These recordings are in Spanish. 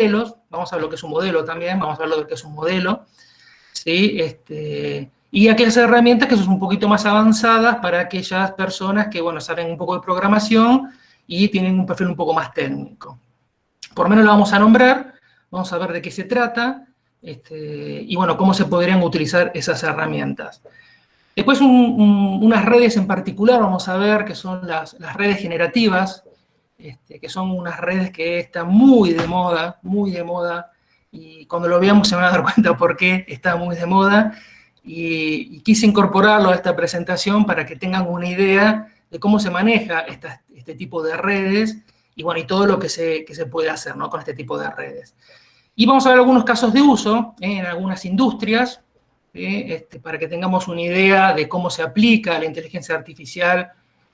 modelos, vamos a ver lo que es un modelo también, vamos a ver lo que es un modelo, ¿sí? Y aquellas herramientas que son un poquito más avanzadas para aquellas personas que, bueno, saben un poco de programación y tienen un perfil un poco más técnico. Por lo menos lo vamos a nombrar, vamos a ver de qué se trata, y bueno, cómo se podrían utilizar esas herramientas. Después unas redes en particular, vamos a ver, que son las redes generativas, que son unas redes que están muy de moda, y cuando lo veamos se van a dar cuenta por qué está muy de moda, y quise incorporarlo a esta presentación para que tengan una idea de cómo se maneja este tipo de redes, y bueno, y todo lo que se puede hacer, ¿no?, con este tipo de redes. Y vamos a ver algunos casos de uso en algunas industrias, para que tengamos una idea de cómo se aplica la inteligencia artificial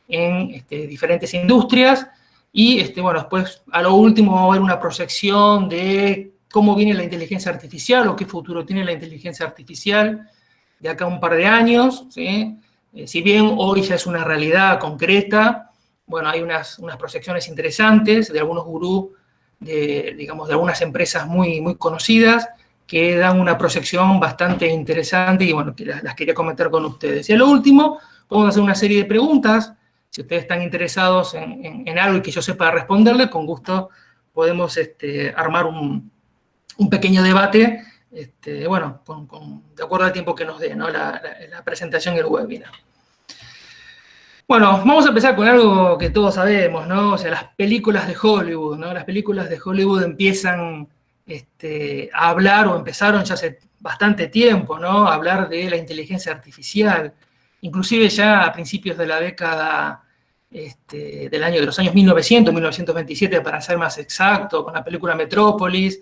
en diferentes industrias. Y bueno, después a lo último vamos a ver una proyección de cómo viene la inteligencia artificial o qué futuro tiene la inteligencia artificial de acá a un par de años, ¿sí? Si bien hoy ya es una realidad concreta, bueno, hay unas proyecciones interesantes de algunos gurús, digamos, de algunas empresas muy, muy conocidas, que dan una proyección bastante interesante y, bueno, que las quería comentar con ustedes. Y a lo último, podemos hacer una serie de preguntas. Si ustedes están interesados en algo y que yo sepa responderle, con gusto podemos armar un pequeño debate, bueno, de acuerdo al tiempo que nos dé, ¿no?, la presentación y el webinar. Bueno, vamos a empezar con algo que todos sabemos, ¿no? O sea, las películas de Hollywood, ¿no? Las películas de Hollywood empiezan a hablar, o empezaron ya hace bastante tiempo, ¿no?, a hablar de la inteligencia artificial. Inclusive ya a principios de la década, de los años 1900, 1927, para ser más exacto, con la película Metrópolis,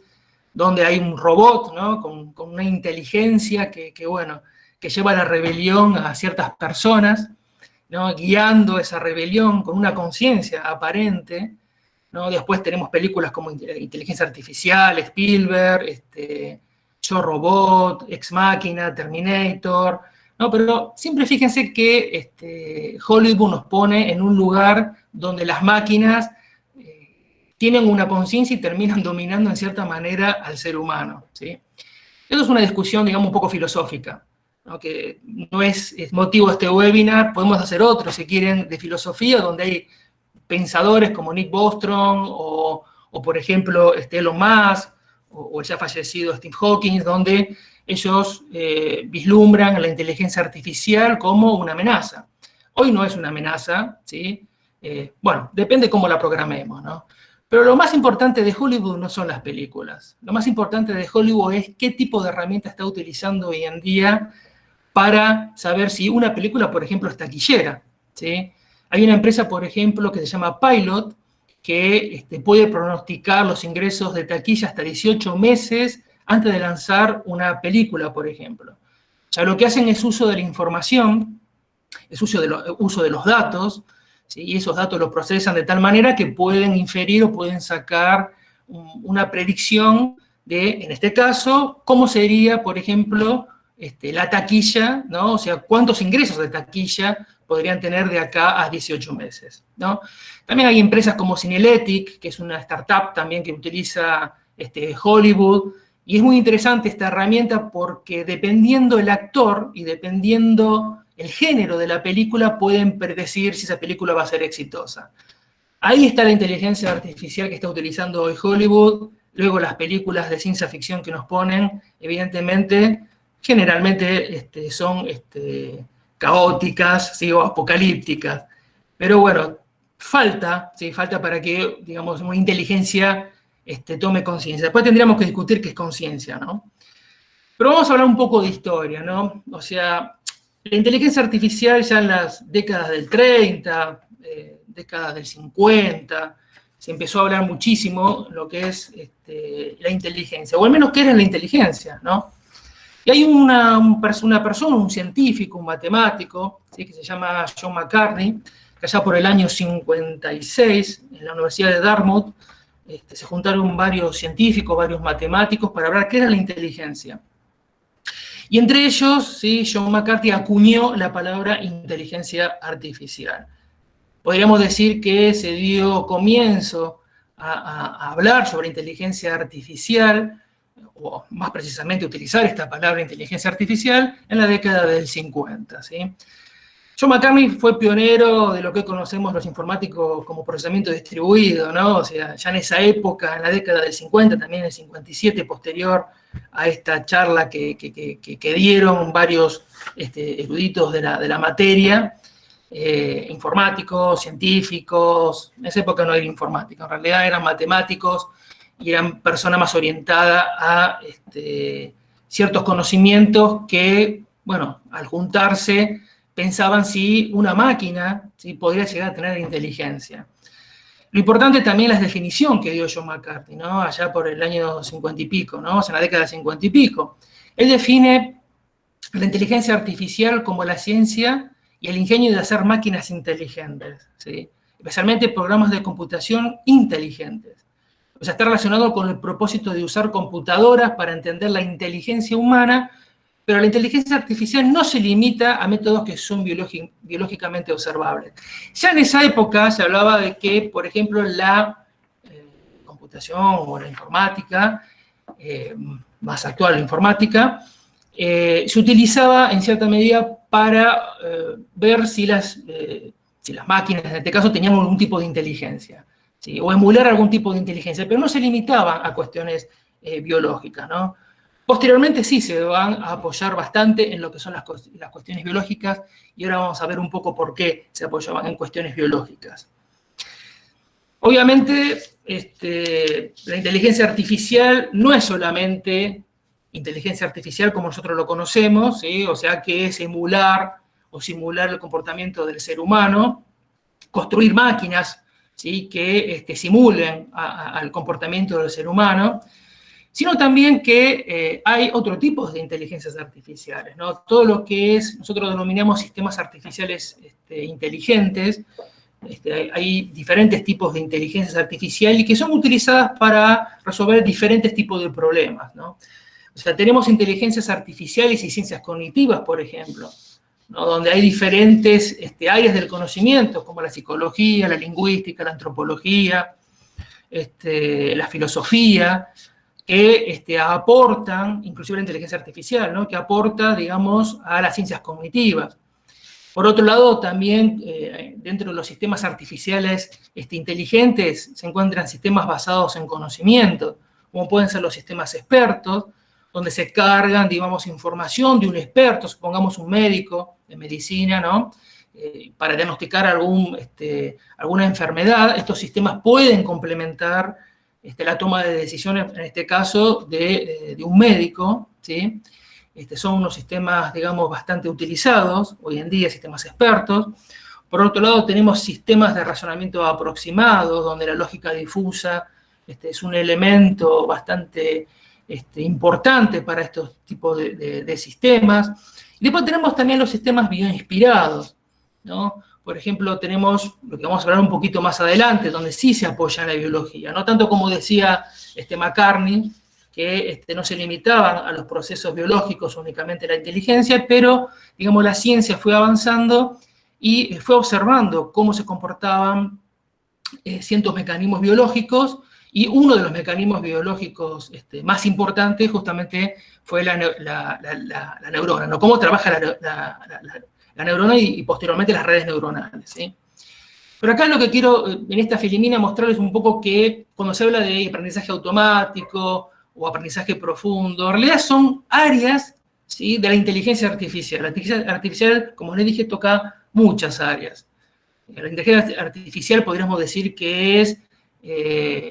donde hay un robot, ¿no?, con una inteligencia bueno, que lleva a la rebelión a ciertas personas, ¿no?, guiando esa rebelión con una conciencia aparente, ¿no? Después tenemos películas como Inteligencia Artificial, Spielberg, Yo Robot, Ex Machina, Terminator, ¿no? Pero siempre fíjense que Hollywood nos pone en un lugar donde las máquinas tienen una conciencia y terminan dominando en cierta manera al ser humano, ¿sí? Eso es una discusión, digamos, un poco filosófica, ¿no?, que no es motivo de este webinar. Podemos hacer otro, si quieren, de filosofía, donde hay pensadores como Nick Bostrom, o por ejemplo, Elon Musk, o el ya fallecido Steve Hawking, donde ellos vislumbran a la inteligencia artificial como una amenaza. Hoy no es una amenaza, ¿sí? Bueno, depende cómo la programemos, ¿no? Pero lo más importante de Hollywood no son las películas. Lo más importante de Hollywood es qué tipo de herramienta está utilizando hoy en día para saber si una película, por ejemplo, es taquillera, ¿sí? Hay una empresa, por ejemplo, que se llama Pilot, que puede pronosticar los ingresos de taquilla hasta 18 meses antes de lanzar una película, por ejemplo. O sea, lo que hacen es uso de la información, es uso de los datos, ¿sí? Y esos datos los procesan de tal manera que pueden inferir o pueden sacar una predicción de, en este caso, cómo sería, por ejemplo, la taquilla, ¿no? O sea, cuántos ingresos de taquilla podrían tener de acá a 18 meses, ¿no? También hay empresas como Cineletic, que es una startup también que utiliza Hollywood, y es muy interesante esta herramienta porque dependiendo el actor y dependiendo el género de la película, pueden predecir si esa película va a ser exitosa. Ahí está la inteligencia artificial que está utilizando hoy Hollywood. Luego las películas de ciencia ficción que nos ponen, evidentemente, generalmente son caóticas, ¿sí?, o apocalípticas. Pero bueno, falta para que, digamos, una inteligencia tome conciencia. Después tendríamos que discutir qué es conciencia, ¿no? Pero vamos a hablar un poco de historia, ¿no? O sea, la inteligencia artificial ya en las décadas del 30, décadas del 50, se empezó a hablar muchísimo lo que es la inteligencia, o al menos qué era la inteligencia, ¿no? Y hay una persona, un científico, un matemático, ¿sí?, que se llama John McCarthy, que allá por el año 56, en la Universidad de Dartmouth, se juntaron varios científicos, varios matemáticos, para hablar qué era la inteligencia. Y entre ellos, ¿sí?, John McCarthy acuñó la palabra inteligencia artificial. Podríamos decir que se dio comienzo a hablar sobre inteligencia artificial, o más precisamente utilizar esta palabra inteligencia artificial, en la década del 50, ¿sí? John McCartney fue pionero de lo que conocemos los informáticos como procesamiento distribuido, ¿no? O sea, ya en esa época, en la década del 50, también en el 57, posterior a esta charla que dieron varios eruditos de la materia, informáticos, científicos. En esa época no era informática, en realidad eran matemáticos y eran personas más orientadas a ciertos conocimientos que, bueno, al juntarse, pensaban si una máquina podría llegar a tener inteligencia. Lo importante también es la definición que dio John McCarthy, ¿no? Allá por el año 50 y pico, ¿no? O sea, en la década de 50 y pico. Él define la inteligencia artificial como la ciencia y el ingenio de hacer máquinas inteligentes, ¿sí? Especialmente programas de computación inteligentes. O sea, está relacionado con el propósito de usar computadoras para entender la inteligencia humana, pero la inteligencia artificial no se limita a métodos que son biológicamente observables. Ya en esa época se hablaba de que, por ejemplo, la computación o la informática, más actual la informática, se utilizaba en cierta medida para ver si las máquinas, en este caso, tenían algún tipo de inteligencia, ¿sí? O emular algún tipo de inteligencia, pero no se limitaban a cuestiones biológicas, ¿no? Posteriormente sí se van a apoyar bastante en lo que son las cuestiones biológicas, y ahora vamos a ver un poco por qué se apoyaban en cuestiones biológicas. Obviamente, la inteligencia artificial no es solamente inteligencia artificial como nosotros lo conocemos, ¿sí? O sea, que es emular o simular el comportamiento del ser humano, construir máquinas, ¿sí? Que simulen al comportamiento del ser humano, sino también que hay otro tipo de inteligencias artificiales, ¿no? Todo lo que nosotros denominamos sistemas artificiales inteligentes. Hay diferentes tipos de inteligencias artificiales y que son utilizadas para resolver diferentes tipos de problemas, ¿no? O sea, tenemos inteligencias artificiales y ciencias cognitivas, por ejemplo, ¿no? Donde hay diferentes áreas del conocimiento, como la psicología, la lingüística, la antropología, la filosofía, que aportan, inclusive la inteligencia artificial, ¿no? Que aporta, digamos, a las ciencias cognitivas. Por otro lado, también dentro de los sistemas artificiales inteligentes se encuentran sistemas basados en conocimiento, como pueden ser los sistemas expertos, donde se cargan, digamos, información de un experto, supongamos un médico de medicina, ¿no? Para diagnosticar alguna enfermedad. Estos sistemas pueden complementar la toma de decisiones, en este caso, de un médico, ¿sí? Son unos sistemas, digamos, bastante utilizados hoy en día, sistemas expertos. Por otro lado, tenemos sistemas de razonamiento aproximado, donde la lógica difusa es un elemento bastante importante para estos tipos de sistemas. Y después tenemos también los sistemas bioinspirados, ¿no? Por ejemplo, tenemos lo que vamos a hablar un poquito más adelante, donde sí se apoya en la biología, no tanto como decía McCartney, que no se limitaban a los procesos biológicos, únicamente la inteligencia, pero, digamos, la ciencia fue avanzando y fue observando cómo se comportaban ciertos mecanismos biológicos, y uno de los mecanismos biológicos más importantes justamente fue la neurona, ¿no? Cómo trabaja la neurona y posteriormente las redes neuronales, ¿sí? Pero acá lo que quiero, en esta filimina, mostrarles un poco que cuando se habla de aprendizaje automático o aprendizaje profundo, en realidad son áreas, ¿sí? De la inteligencia artificial. La inteligencia artificial, como les dije, toca muchas áreas. La inteligencia artificial podríamos decir que es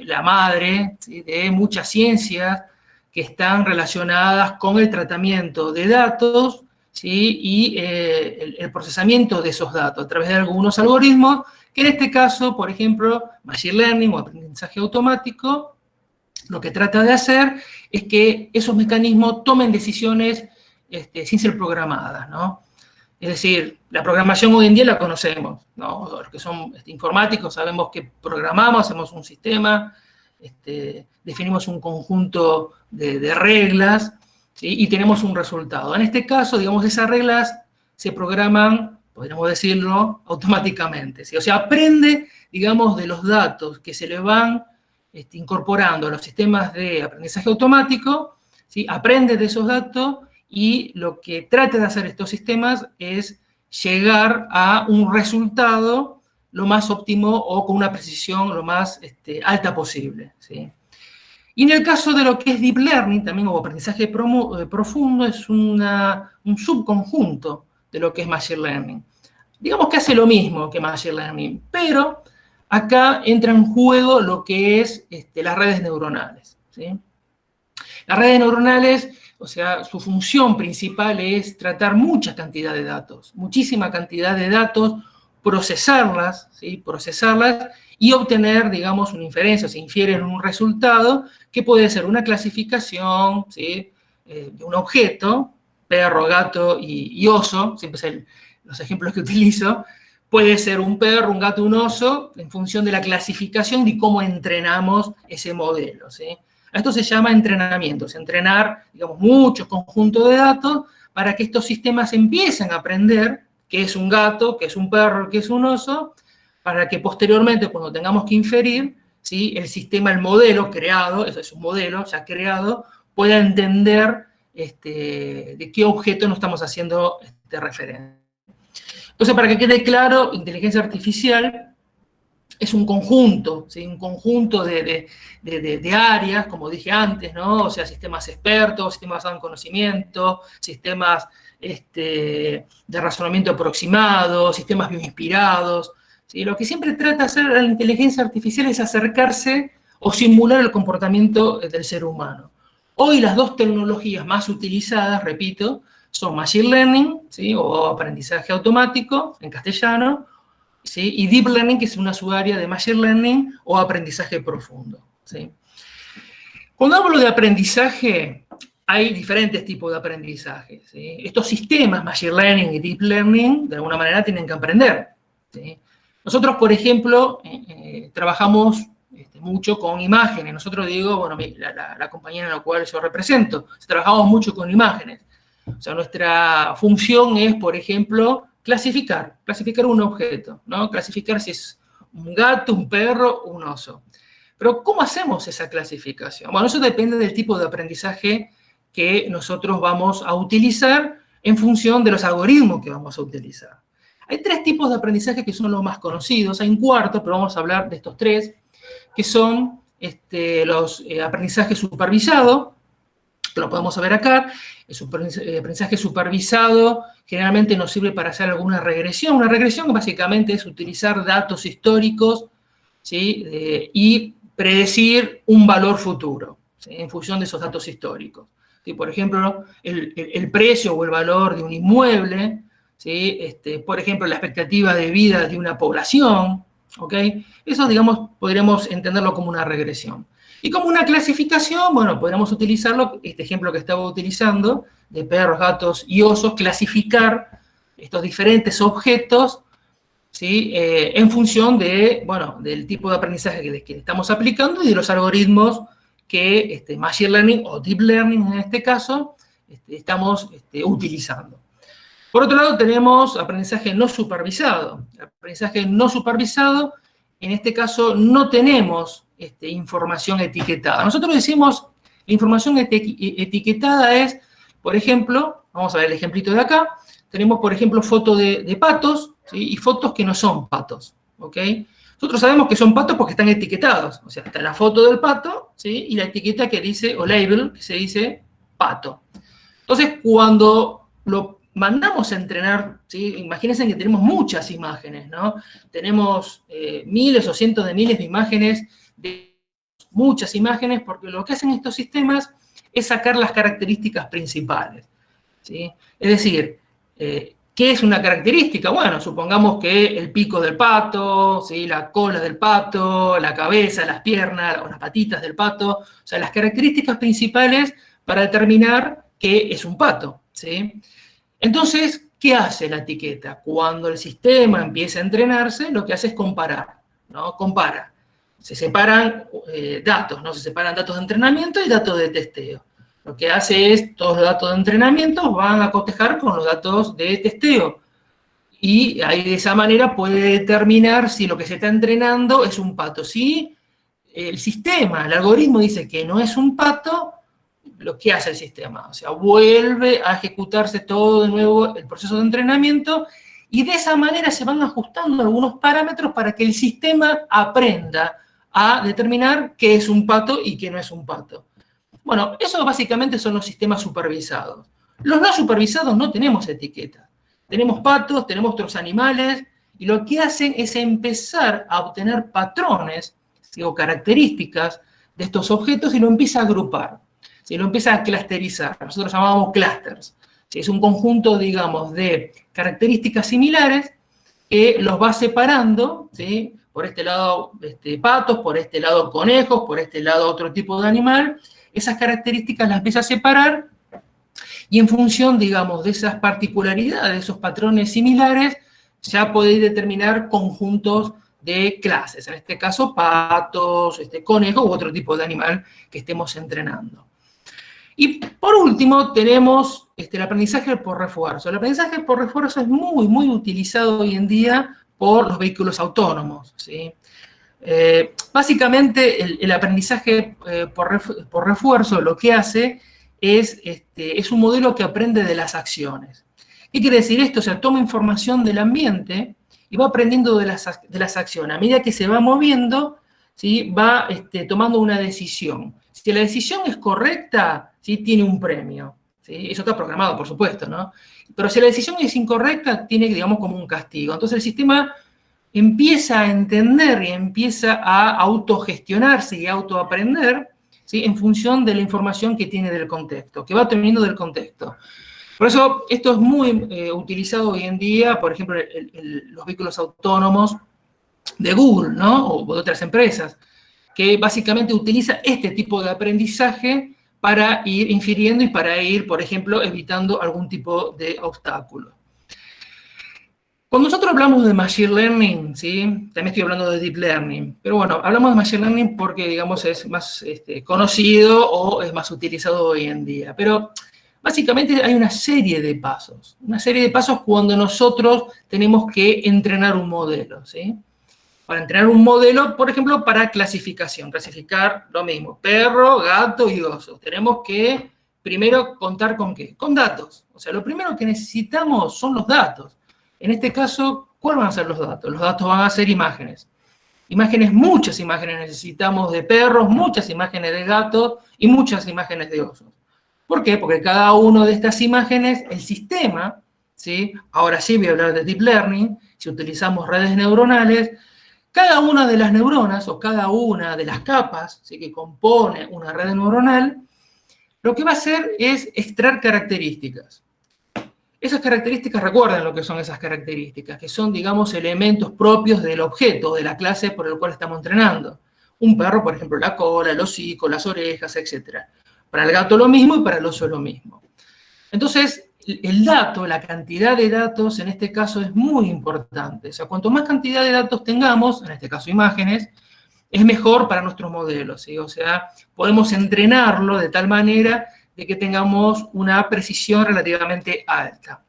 la madre, ¿sí? De muchas ciencias que están relacionadas con el tratamiento de datos, ¿sí? Y el procesamiento de esos datos a través de algunos algoritmos, que en este caso, por ejemplo, Machine Learning o aprendizaje automático, lo que trata de hacer es que esos mecanismos tomen decisiones sin ser programadas, ¿no? Es decir, la programación hoy en día la conocemos, ¿no? Los que son informáticos sabemos que programamos, hacemos un sistema, definimos un conjunto de reglas, ¿sí? Y tenemos un resultado. En este caso, digamos, esas reglas se programan, podríamos decirlo, automáticamente, ¿sí? O sea, aprende, digamos, de los datos que se le van incorporando a los sistemas de aprendizaje automático, ¿sí? Aprende de esos datos y lo que trata de hacer estos sistemas es llegar a un resultado lo más óptimo o con una precisión lo más alta posible, ¿sí? Y en el caso de lo que es Deep Learning, también o aprendizaje profundo, es un subconjunto de lo que es Machine Learning. Digamos que hace lo mismo que Machine Learning, pero acá entra en juego lo que es las redes neuronales, ¿sí? Las redes neuronales, o sea, su función principal es tratar mucha cantidad de datos, muchísima cantidad de datos, procesarlas, ¿sí? Procesarlas y obtener, digamos, una inferencia, o sea, infieren un resultado que puede ser una clasificación, ¿sí? De un objeto, perro, gato y oso, siempre son los ejemplos que utilizo. Puede ser un perro, un gato, un oso, en función de la clasificación y cómo entrenamos ese modelo, ¿sí? Esto se llama entrenamiento, es entrenar, digamos, muchos conjuntos de datos para que estos sistemas empiecen a aprender qué es un gato, qué es un perro, qué es un oso, para que posteriormente, cuando tengamos que inferir, ¿sí? El sistema, el modelo creado, eso es un modelo ya creado, pueda entender de qué objeto nos estamos haciendo referencia. Entonces, para que quede claro, inteligencia artificial es un conjunto, ¿sí? Un conjunto de áreas, como dije antes, ¿no? O sea, sistemas expertos, sistemas basados en conocimiento, sistemas de razonamiento aproximado, sistemas bioinspirados, ¿sí? Lo que siempre trata de hacer la inteligencia artificial es acercarse o simular el comportamiento del ser humano. Hoy las dos tecnologías más utilizadas, repito, son Machine Learning, ¿sí? O aprendizaje automático, en castellano, ¿sí? Y Deep Learning, que es una subárea de Machine Learning o aprendizaje profundo, ¿sí? Cuando hablo de aprendizaje, hay diferentes tipos de aprendizaje, ¿sí? Estos sistemas, Machine Learning y Deep Learning, de alguna manera tienen que aprender, ¿sí? Nosotros, por ejemplo, trabajamos mucho con imágenes. Nosotros, digo, bueno, la compañía en la cual yo represento, trabajamos mucho con imágenes. O sea, nuestra función es, por ejemplo, clasificar un objeto, ¿no? Clasificar si es un gato, un perro o un oso. Pero, ¿cómo hacemos esa clasificación? Bueno, eso depende del tipo de aprendizaje que nosotros vamos a utilizar en función de los algoritmos que vamos a utilizar. Hay tres tipos de aprendizaje que son los más conocidos. Hay un cuarto, pero vamos a hablar de estos tres, que son los aprendizajes supervisados, que lo podemos ver acá. El aprendizaje supervisado generalmente nos sirve para hacer alguna regresión. Una regresión básicamente es utilizar datos históricos, ¿sí? Y predecir un valor futuro, ¿sí? En función de esos datos históricos. ¿Sí? Por ejemplo, el precio o el valor de un inmueble, ¿sí? Por ejemplo, la expectativa de vida de una población, ¿ok? Eso, digamos, podríamos entenderlo como una regresión. Y como una clasificación, bueno, podríamos utilizarlo, este ejemplo que estaba utilizando, de perros, gatos y osos, clasificar estos diferentes objetos, ¿sí? En función de, bueno, del tipo de aprendizaje que estamos aplicando y de los algoritmos que Machine Learning o Deep Learning en este caso estamos utilizando. Por otro lado, tenemos aprendizaje no supervisado. El aprendizaje no supervisado, en este caso, no tenemos información etiquetada. Nosotros decimos, la información etiquetada es, por ejemplo, vamos a ver el ejemplito de acá, tenemos, por ejemplo, fotos de patos, ¿sí? Y fotos que no son patos, ¿ok? Nosotros sabemos que son patos porque están etiquetados, o sea, está la foto del pato, ¿sí? Y la etiqueta que dice, o label, que se dice pato. Entonces, cuando lo mandamos a entrenar, ¿sí? Imagínense que tenemos muchas imágenes, ¿no? Tenemos miles o cientos de miles de imágenes, muchas imágenes, porque lo que hacen estos sistemas es sacar las características principales, ¿sí? Es decir, ¿qué es una característica? Bueno, supongamos que el pico del pato, ¿sí? La cola del pato, la cabeza, las piernas o las patitas del pato, o sea, las características principales para determinar qué es un pato, ¿sí? Entonces, ¿qué hace la etiqueta? Cuando el sistema empieza a entrenarse, lo que hace es comparar, ¿no? Compara. Se separan datos, ¿no? Se separan datos de entrenamiento y datos de testeo. Lo que hace es, todos los datos de entrenamiento van a cotejar con los datos de testeo. Y ahí de esa manera puede determinar si lo que se está entrenando es un pato. Si el sistema, el algoritmo dice que no es un pato, lo que hace el sistema, o sea, vuelve a ejecutarse todo de nuevo el proceso de entrenamiento, y de esa manera se van ajustando algunos parámetros para que el sistema aprenda a determinar qué es un pato y qué no es un pato. Bueno, eso básicamente son los sistemas supervisados. Los no supervisados no tenemos etiquetas. Tenemos patos, tenemos otros animales, y lo que hacen es empezar a obtener patrones, ¿sí?, o características de estos objetos, y lo empieza a agrupar, ¿sí?, lo empieza a clusterizar. Nosotros llamamos clusters. ¿Sí? Es un conjunto, digamos, de características similares que los va separando, ¿sí?, por este lado patos, por este lado conejos, por este lado otro tipo de animal. Esas características las empieza a separar, y en función, digamos, de esas particularidades, de esos patrones similares, ya podéis determinar conjuntos de clases, en este caso patos, conejos u otro tipo de animal que estemos entrenando. Y por último tenemos el aprendizaje por refuerzo. El aprendizaje por refuerzo es muy, muy utilizado hoy en día por los vehículos autónomos, ¿sí? Básicamente el aprendizaje por refuerzo lo que hace es un modelo que aprende de las acciones. ¿Qué quiere decir esto? O sea, toma información del ambiente y va aprendiendo de las acciones. A medida que se va moviendo, ¿sí?, va tomando una decisión. Si la decisión es correcta, ¿sí?, tiene un premio, ¿sí? Eso está programado, por supuesto, ¿no? Pero si la decisión es incorrecta, tiene, digamos, como un castigo. Entonces el sistema empieza a entender y empieza a autogestionarse y a autoaprender, ¿sí?, en función de la información que tiene del contexto, que va teniendo del contexto. Por eso esto es muy utilizado hoy en día, por ejemplo, los vehículos autónomos de Google, ¿no?, o de otras empresas, que básicamente utiliza este tipo de aprendizaje para ir infiriendo y para ir, por ejemplo, evitando algún tipo de obstáculo. Cuando nosotros hablamos de Machine Learning, ¿sí?, también estoy hablando de Deep Learning, pero bueno, hablamos de Machine Learning porque, digamos, es más conocido o es más utilizado hoy en día. Pero básicamente hay una serie de pasos cuando nosotros tenemos que entrenar un modelo, ¿sí? Para entrenar un modelo, por ejemplo, para clasificar lo mismo, perro, gato y oso. Tenemos que primero contar con ¿qué? Con datos. O sea, lo primero que necesitamos son los datos. En este caso, ¿cuáles van a ser los datos? Los datos van a ser imágenes. Muchas imágenes necesitamos de perros, muchas imágenes de gatos y muchas imágenes de osos. ¿Por qué? Porque cada una de estas imágenes, el sistema, ¿sí?, ahora sí voy a hablar de Deep Learning, si utilizamos redes neuronales, cada una de las neuronas o cada una de las capas, ¿sí?, que compone una red neuronal, lo que va a hacer es extraer características. Esas características, recuerden lo que son esas características, que son, digamos, elementos propios del objeto, de la clase por el cual estamos entrenando. Un perro, por ejemplo, la cola, el hocico, las orejas, etc. Para el gato lo mismo y para el oso lo mismo. Entonces, el dato, la cantidad de datos, en este caso es muy importante. O sea, cuanto más cantidad de datos tengamos, en este caso imágenes, es mejor para nuestros modelos, ¿sí? O sea, podemos entrenarlo de tal manera de que tengamos una precisión relativamente alta.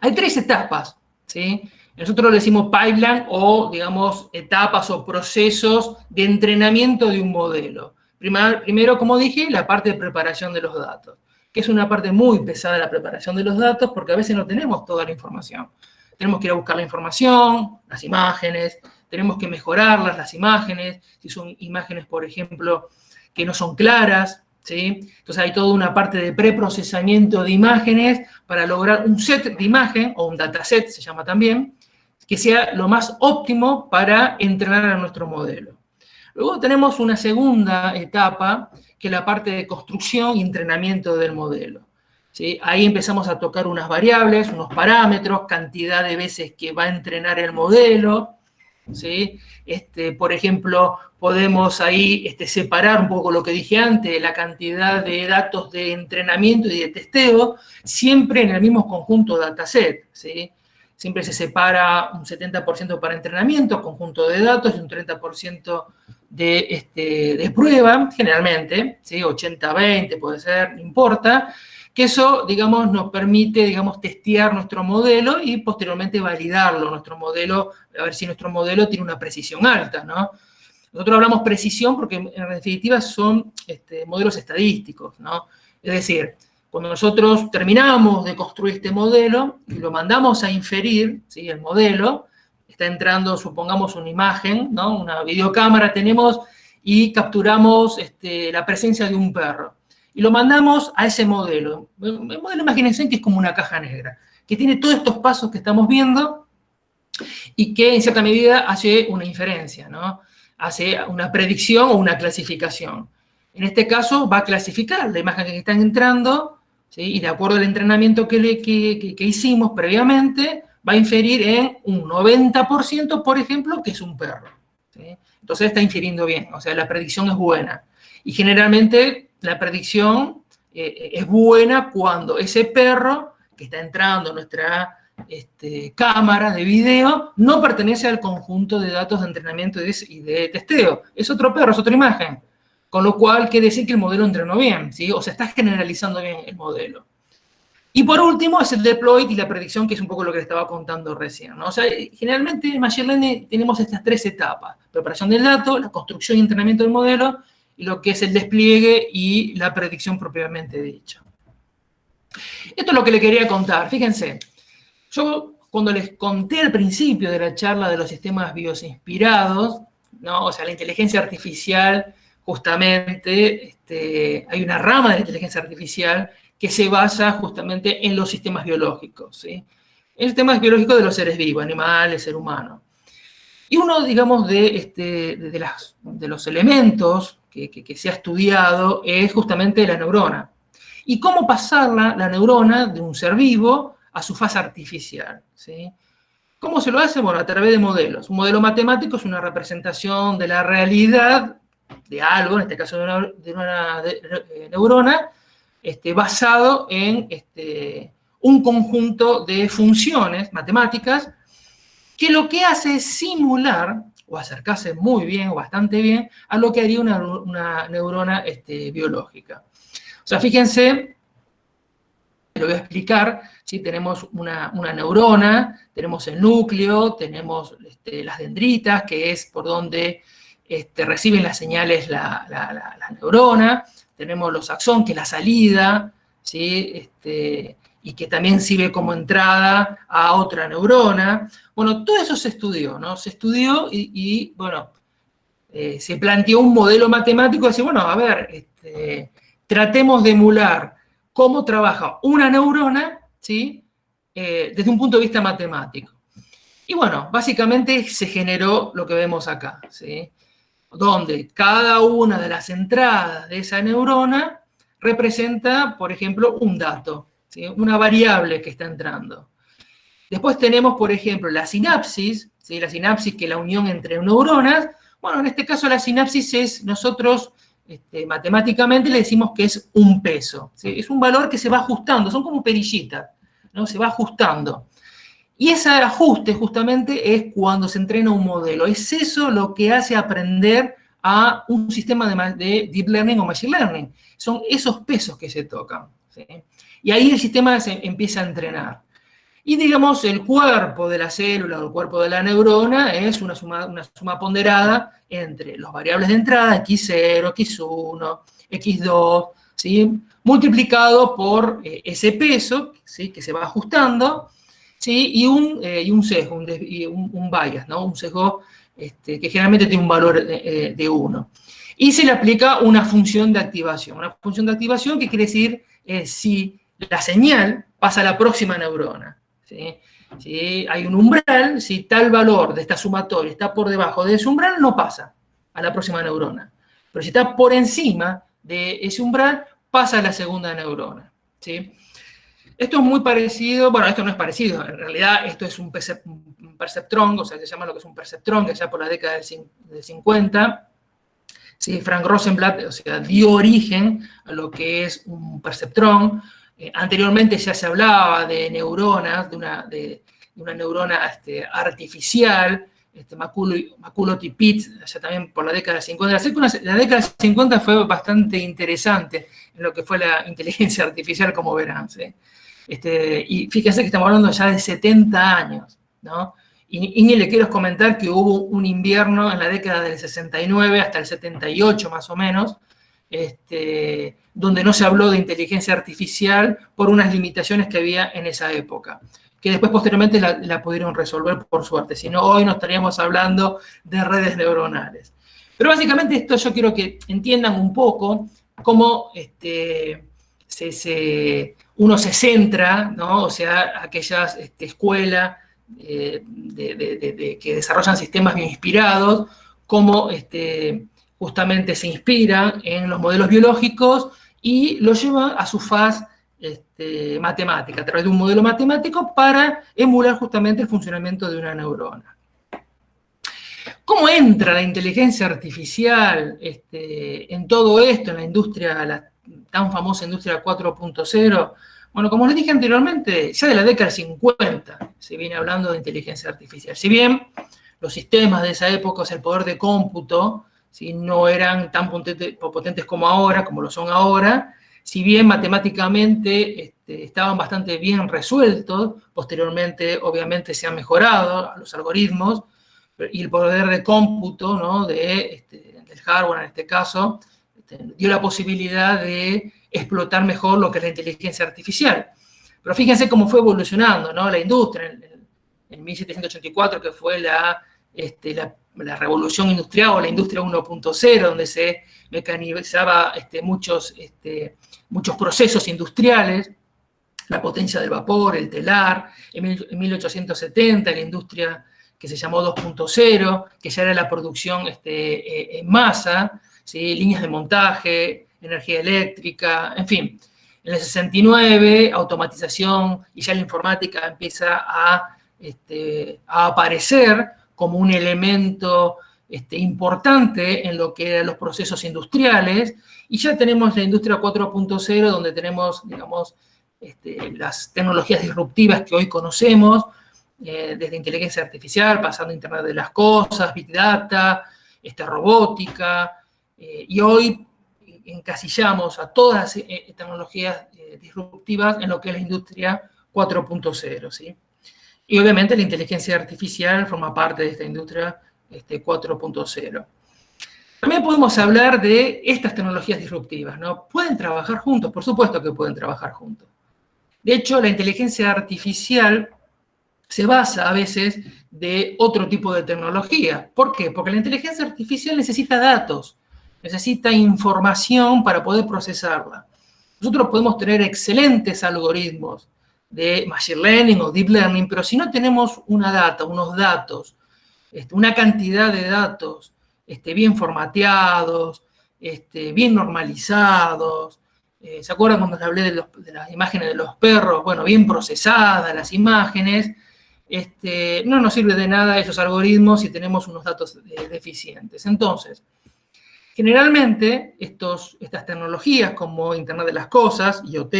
Hay 3 etapas, ¿sí? Nosotros le decimos pipeline o, digamos, etapas o procesos de entrenamiento de un modelo. Primero, como dije, la parte de preparación de los datos, que es una parte muy pesada de la preparación de los datos porque a veces no tenemos toda la información. Tenemos que ir a buscar la información, las imágenes, tenemos que mejorarlas, las imágenes, si son imágenes, por ejemplo, que no son claras, ¿sí? Entonces hay toda una parte de preprocesamiento de imágenes para lograr un set de imagen, o un dataset se llama también, que sea lo más óptimo para entrenar a nuestro modelo. Luego tenemos una segunda etapa, que es la parte de construcción y entrenamiento del modelo, ¿sí? Ahí empezamos a tocar unas variables, unos parámetros, cantidad de veces que va a entrenar el modelo, ¿sí? Por ejemplo, podemos ahí separar un poco lo que dije antes, la cantidad de datos de entrenamiento y de testeo, siempre en el mismo conjunto dataset, ¿sí? Siempre se separa un 70% para entrenamiento, conjunto de datos, y un 30% de prueba, generalmente, ¿sí? 80-20 puede ser, no importa, que eso, digamos, nos permite, digamos, testear nuestro modelo y posteriormente validarlo, nuestro modelo, a ver si nuestro modelo tiene una precisión alta, ¿no? Nosotros hablamos precisión porque en definitiva son modelos estadísticos, ¿no? Es decir, cuando nosotros terminamos de construir este modelo y lo mandamos a inferir, ¿sí? El modelo, está entrando, supongamos, una imagen, ¿no? Una videocámara tenemos y capturamos la presencia de un perro. Y lo mandamos a ese modelo. El modelo, imagínense que es como una caja negra, que tiene todos estos pasos que estamos viendo y que en cierta medida hace una inferencia, ¿no? Hace una predicción o una clasificación. En este caso va a clasificar la imagen que están entrando, ¿sí? Y de acuerdo al entrenamiento que hicimos previamente, va a inferir en un 90%, por ejemplo, que es un perro, ¿sí? Entonces está infiriendo bien, o sea, la predicción es buena. Y generalmente la predicción es buena cuando ese perro que está entrando en nuestra cámara de video no pertenece al conjunto de datos de entrenamiento y de testeo. Es otro perro, es otra imagen. Con lo cual quiere decir que el modelo entrenó bien, ¿sí? O se está generalizando bien el modelo. Y por último es el deploy y la predicción, que es un poco lo que les estaba contando recién, ¿no? O sea, generalmente en Machine Learning tenemos estas tres etapas: preparación del dato, la construcción y entrenamiento del modelo, y lo que es el despliegue y la predicción propiamente dicha. Esto es lo que le quería contar. Fíjense, yo cuando les conté al principio de la charla de los sistemas bioinspirados, ¿no? O sea, la inteligencia artificial, justamente, hay una rama de la inteligencia artificial que se basa justamente en los sistemas biológicos, ¿sí? En sistemas biológicos de los seres vivos, animales, ser humano. Y uno, digamos, de los elementos que se ha estudiado es justamente la neurona. Y cómo pasarla, la neurona, de un ser vivo a su fase artificial, ¿sí? ¿Cómo se lo hace? Bueno, a través de modelos. Un modelo matemático es una representación de la realidad de algo, en este caso de una neurona, basado en un conjunto de funciones matemáticas que lo que hace es simular, o acercarse muy bien, o bastante bien, a lo que haría una neurona biológica. O sea, fíjense, lo voy a explicar, ¿sí? Tenemos una neurona, tenemos el núcleo, tenemos las dendritas, que es por donde reciben las señales la neurona, tenemos los axón, que es la salida, ¿sí? Y que también sirve como entrada a otra neurona. Bueno, todo eso se estudió, ¿no? Se estudió y bueno, se planteó un modelo matemático de decir, bueno, a ver, tratemos de emular cómo trabaja una neurona, ¿sí? Desde un punto de vista matemático. Y bueno, básicamente se generó lo que vemos acá, ¿sí? Donde cada una de las entradas de esa neurona representa, por ejemplo, un dato, ¿sí? Una variable que está entrando. Después tenemos, por ejemplo, la sinapsis, ¿sí? La sinapsis, que es la unión entre neuronas. Bueno, en este caso la sinapsis es, nosotros matemáticamente le decimos que es un peso, ¿sí? Es un valor que se va ajustando, son como perillitas, ¿no? Se va ajustando. Y ese ajuste justamente es cuando se entrena un modelo. Es eso lo que hace aprender a un sistema de Deep Learning o Machine Learning. Son esos pesos que se tocan, ¿sí? Y ahí el sistema se empieza a entrenar. Y digamos, el cuerpo de la célula o el cuerpo de la neurona es una suma ponderada entre las variables de entrada, x0, x1, x2, ¿sí? Multiplicado por ese peso, ¿sí? Que se va ajustando, ¿sí? Y un sesgo, un bias, ¿no? Un sesgo que generalmente tiene un valor de 1. Y se le aplica una función de activación. Una función de activación que quiere decir si la señal pasa a la próxima neurona, ¿sí? Si hay un umbral, si tal valor de esta sumatoria está por debajo de ese umbral, no pasa a la próxima neurona. Pero si está por encima de ese umbral, pasa a la segunda neurona, ¿sí? Esto es muy parecido, bueno, esto no es parecido, en realidad esto es un perceptrón, o sea, se llama lo que es un perceptrón, que ya por la década del 50, ¿sí? Frank Rosenblatt, o sea, dio origen a lo que es un perceptrón. Anteriormente ya se hablaba de neuronas, de una neurona artificial, Maculotti-Pitts, ya también por la década del 50. La década del 50 fue bastante interesante en lo que fue la inteligencia artificial, como verán, ¿sí? Y fíjense que estamos hablando ya de 70 años, ¿no? Y ni le quiero comentar que hubo un invierno en la década del 69 hasta el 78 más o menos, donde no se habló de inteligencia artificial por unas limitaciones que había en esa época, que después posteriormente la pudieron resolver por suerte, si no hoy no estaríamos hablando de redes neuronales. Pero básicamente esto yo quiero que entiendan un poco cómo uno se centra, ¿no? O sea, aquellas escuelas que desarrollan sistemas bien inspirados, cómo justamente se inspira en los modelos biológicos y lo lleva a su faz matemática, a través de un modelo matemático para emular justamente el funcionamiento de una neurona. ¿Cómo entra la inteligencia artificial en todo esto, en la industria, la tan famosa industria 4.0? Bueno, como les dije anteriormente, ya de la década del 50 se viene hablando de inteligencia artificial. Si bien los sistemas de esa época, o sea, el poder de cómputo, ¿sí?, no eran tan potentes como ahora, como lo son ahora, si bien matemáticamente estaban bastante bien resueltos, posteriormente obviamente se han mejorado los algoritmos, y el poder de cómputo, ¿no?, del hardware en este caso, dio la posibilidad de explotar mejor lo que es la inteligencia artificial. Pero fíjense cómo fue evolucionando, ¿no?, la industria. En 1784, que fue la revolución industrial o la industria 1.0, donde se mecanizaba muchos procesos industriales, la potencia del vapor, el telar. En 1870 la industria que se llamó 2.0, que ya era la producción en masa, ¿sí?, líneas de montaje, energía eléctrica, en fin. En el 69, automatización y ya la informática empieza a aparecer como un elemento importante en lo que eran los procesos industriales, y ya tenemos la industria 4.0, donde tenemos, digamos, las tecnologías disruptivas que hoy conocemos, desde inteligencia artificial, pasando a Internet de las Cosas, Big Data, robótica, y hoy encasillamos a todas las tecnologías disruptivas en lo que es la industria 4.0, ¿sí? Y obviamente la inteligencia artificial forma parte de esta industria 4.0. También podemos hablar de estas tecnologías disruptivas, ¿no? ¿Pueden trabajar juntos? Por supuesto que pueden trabajar juntos. De hecho, la inteligencia artificial se basa a veces de otro tipo de tecnología. ¿Por qué? Porque la inteligencia artificial necesita datos, necesita información para poder procesarla. Nosotros podemos tener excelentes algoritmos de Machine Learning o Deep Learning, pero si no tenemos una data, unos datos, una cantidad de datos bien formateados, bien normalizados, ¿se acuerdan cuando les hablé de las imágenes de los perros? Bueno, bien procesadas las imágenes. No nos sirve de nada esos algoritmos si tenemos unos datos deficientes. Entonces, generalmente estas tecnologías como Internet de las Cosas, IoT,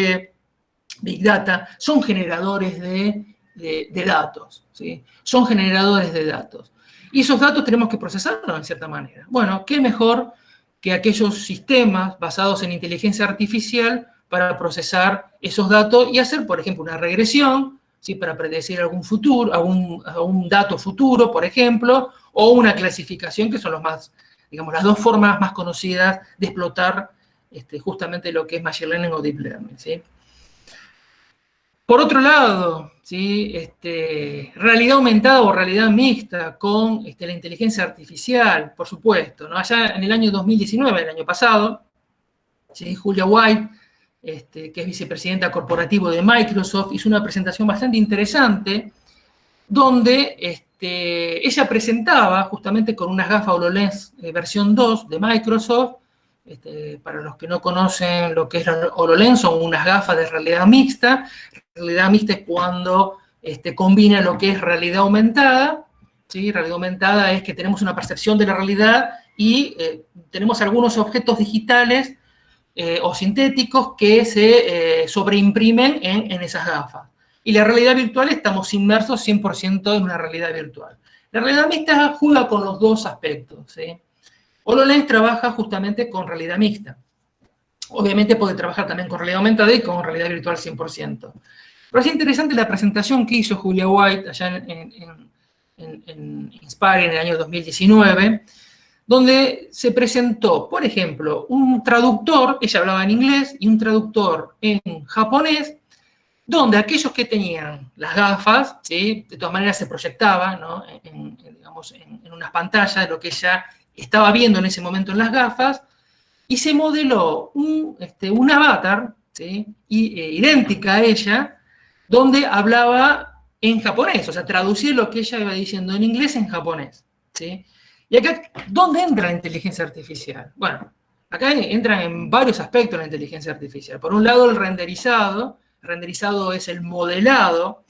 Big Data, son generadores de datos, ¿sí? Son generadores de datos. Y esos datos tenemos que procesarlos en cierta manera. Bueno, ¿qué mejor que aquellos sistemas basados en inteligencia artificial para procesar esos datos y hacer, por ejemplo, una regresión, ¿sí?, para predecir algún futuro, algún dato futuro, por ejemplo, o una clasificación, que son las dos formas más conocidas de explotar justamente lo que es Machine Learning o Deep Learning, ¿sí? Por otro lado, ¿sí?, realidad aumentada o realidad mixta con la inteligencia artificial, por supuesto, ¿no? Allá en el año 2019, el año pasado, ¿sí?, Julia White, que es vicepresidenta corporativa de Microsoft, hizo una presentación bastante interesante, donde ella presentaba, justamente con unas gafas HoloLens versión 2 de Microsoft. Para los que no conocen lo que es la HoloLens, son unas gafas de realidad mixta. Realidad mixta es cuando combina lo que es realidad aumentada, ¿sí? Realidad aumentada es que tenemos una percepción de la realidad y tenemos algunos objetos digitales o sintéticos que se sobreimprimen en esas gafas. Y la realidad virtual, estamos inmersos 100% en una realidad virtual. La realidad mixta juega con los dos aspectos, ¿sí? HoloLens trabaja justamente con realidad mixta. Obviamente puede trabajar también con realidad aumentada y con realidad virtual 100%. Pero es interesante la presentación que hizo Julia White allá en Inspire en el año 2019, donde se presentó, por ejemplo, un traductor, ella hablaba en inglés, y un traductor en japonés, donde aquellos que tenían las gafas, ¿sí? De todas maneras se proyectaba, ¿no? Digamos, en unas pantallas de lo que ella estaba viendo en ese momento en las gafas, y se modeló un avatar, ¿sí? Idéntica a ella, donde hablaba en japonés, o sea, traducir lo que ella iba diciendo en inglés en japonés, ¿sí? Y acá, ¿dónde entra la inteligencia artificial? Bueno, acá entran en varios aspectos la inteligencia artificial. Por un lado, el renderizado es el modelado,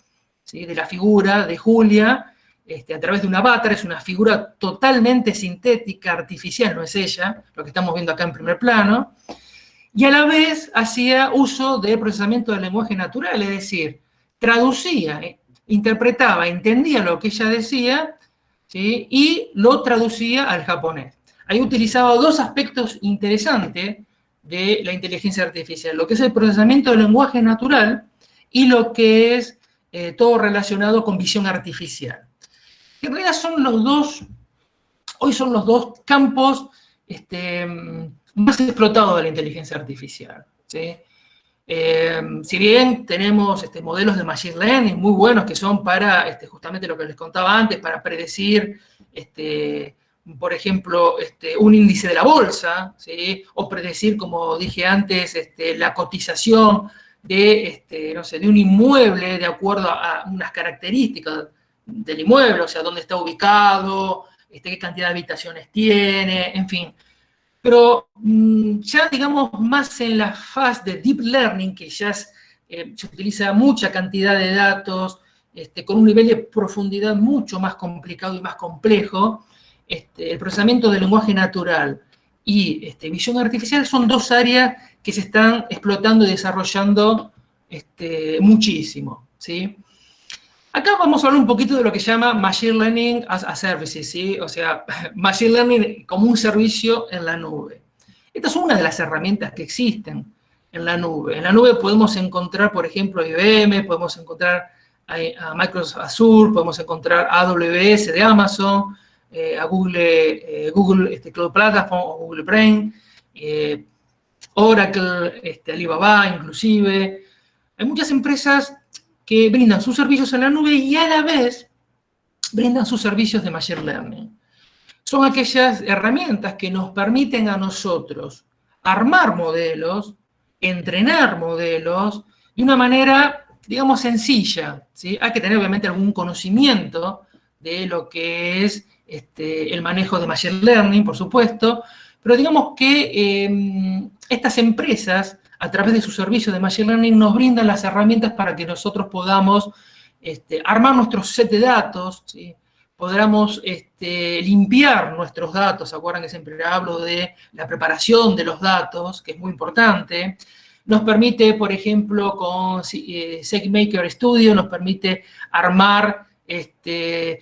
¿sí? De la figura de Julia, a través de un avatar, es una figura totalmente sintética, artificial, no es ella, lo que estamos viendo acá en primer plano, y a la vez hacía uso de procesamiento del lenguaje natural, es decir, traducía, interpretaba, entendía lo que ella decía, ¿sí? Y lo traducía al japonés. Ahí utilizaba dos aspectos interesantes de la inteligencia artificial, lo que es el procesamiento del lenguaje natural y lo que es todo relacionado con visión artificial. Que en realidad hoy son los dos campos más explotados de la inteligencia artificial, ¿sí? Si bien tenemos modelos de Machine Learning muy buenos que son para justamente lo que les contaba antes, para predecir, por ejemplo, un índice de la bolsa, ¿sí? O predecir, como dije antes, la cotización no sé, de un inmueble de acuerdo a unas características del inmueble, o sea, dónde está ubicado, qué cantidad de habitaciones tiene, en fin. Pero ya, digamos, más en la fase de Deep Learning, que ya se utiliza mucha cantidad de datos, con un nivel de profundidad mucho más complicado y más complejo, el procesamiento del lenguaje natural y visión artificial son dos áreas que se están explotando y desarrollando muchísimo, ¿sí? Acá vamos a hablar un poquito de lo que se llama Machine Learning as a Service, ¿sí? O sea, Machine Learning como un servicio en la nube. Esta es una de las herramientas que existen en la nube. En la nube podemos encontrar, por ejemplo, a IBM, podemos encontrar a Microsoft Azure, podemos encontrar a AWS de Amazon, a Google Cloud Platform o Google Brain, Oracle, Alibaba inclusive. Hay muchas empresas que brindan sus servicios en la nube y a la vez brindan sus servicios de Machine Learning. Son aquellas herramientas que nos permiten a nosotros armar modelos, entrenar modelos de una manera, digamos, sencilla, ¿sí? Hay que tener obviamente algún conocimiento de lo que es el manejo de Machine Learning, por supuesto, pero digamos que estas empresas, a través de sus servicios de Machine Learning, nos brindan las herramientas para que nosotros podamos armar nuestros set de datos, ¿sí? Podamos limpiar nuestros datos. ¿Se acuerdan que siempre hablo de la preparación de los datos, que es muy importante? Nos permite, por ejemplo, con SageMaker Studio, nos permite armar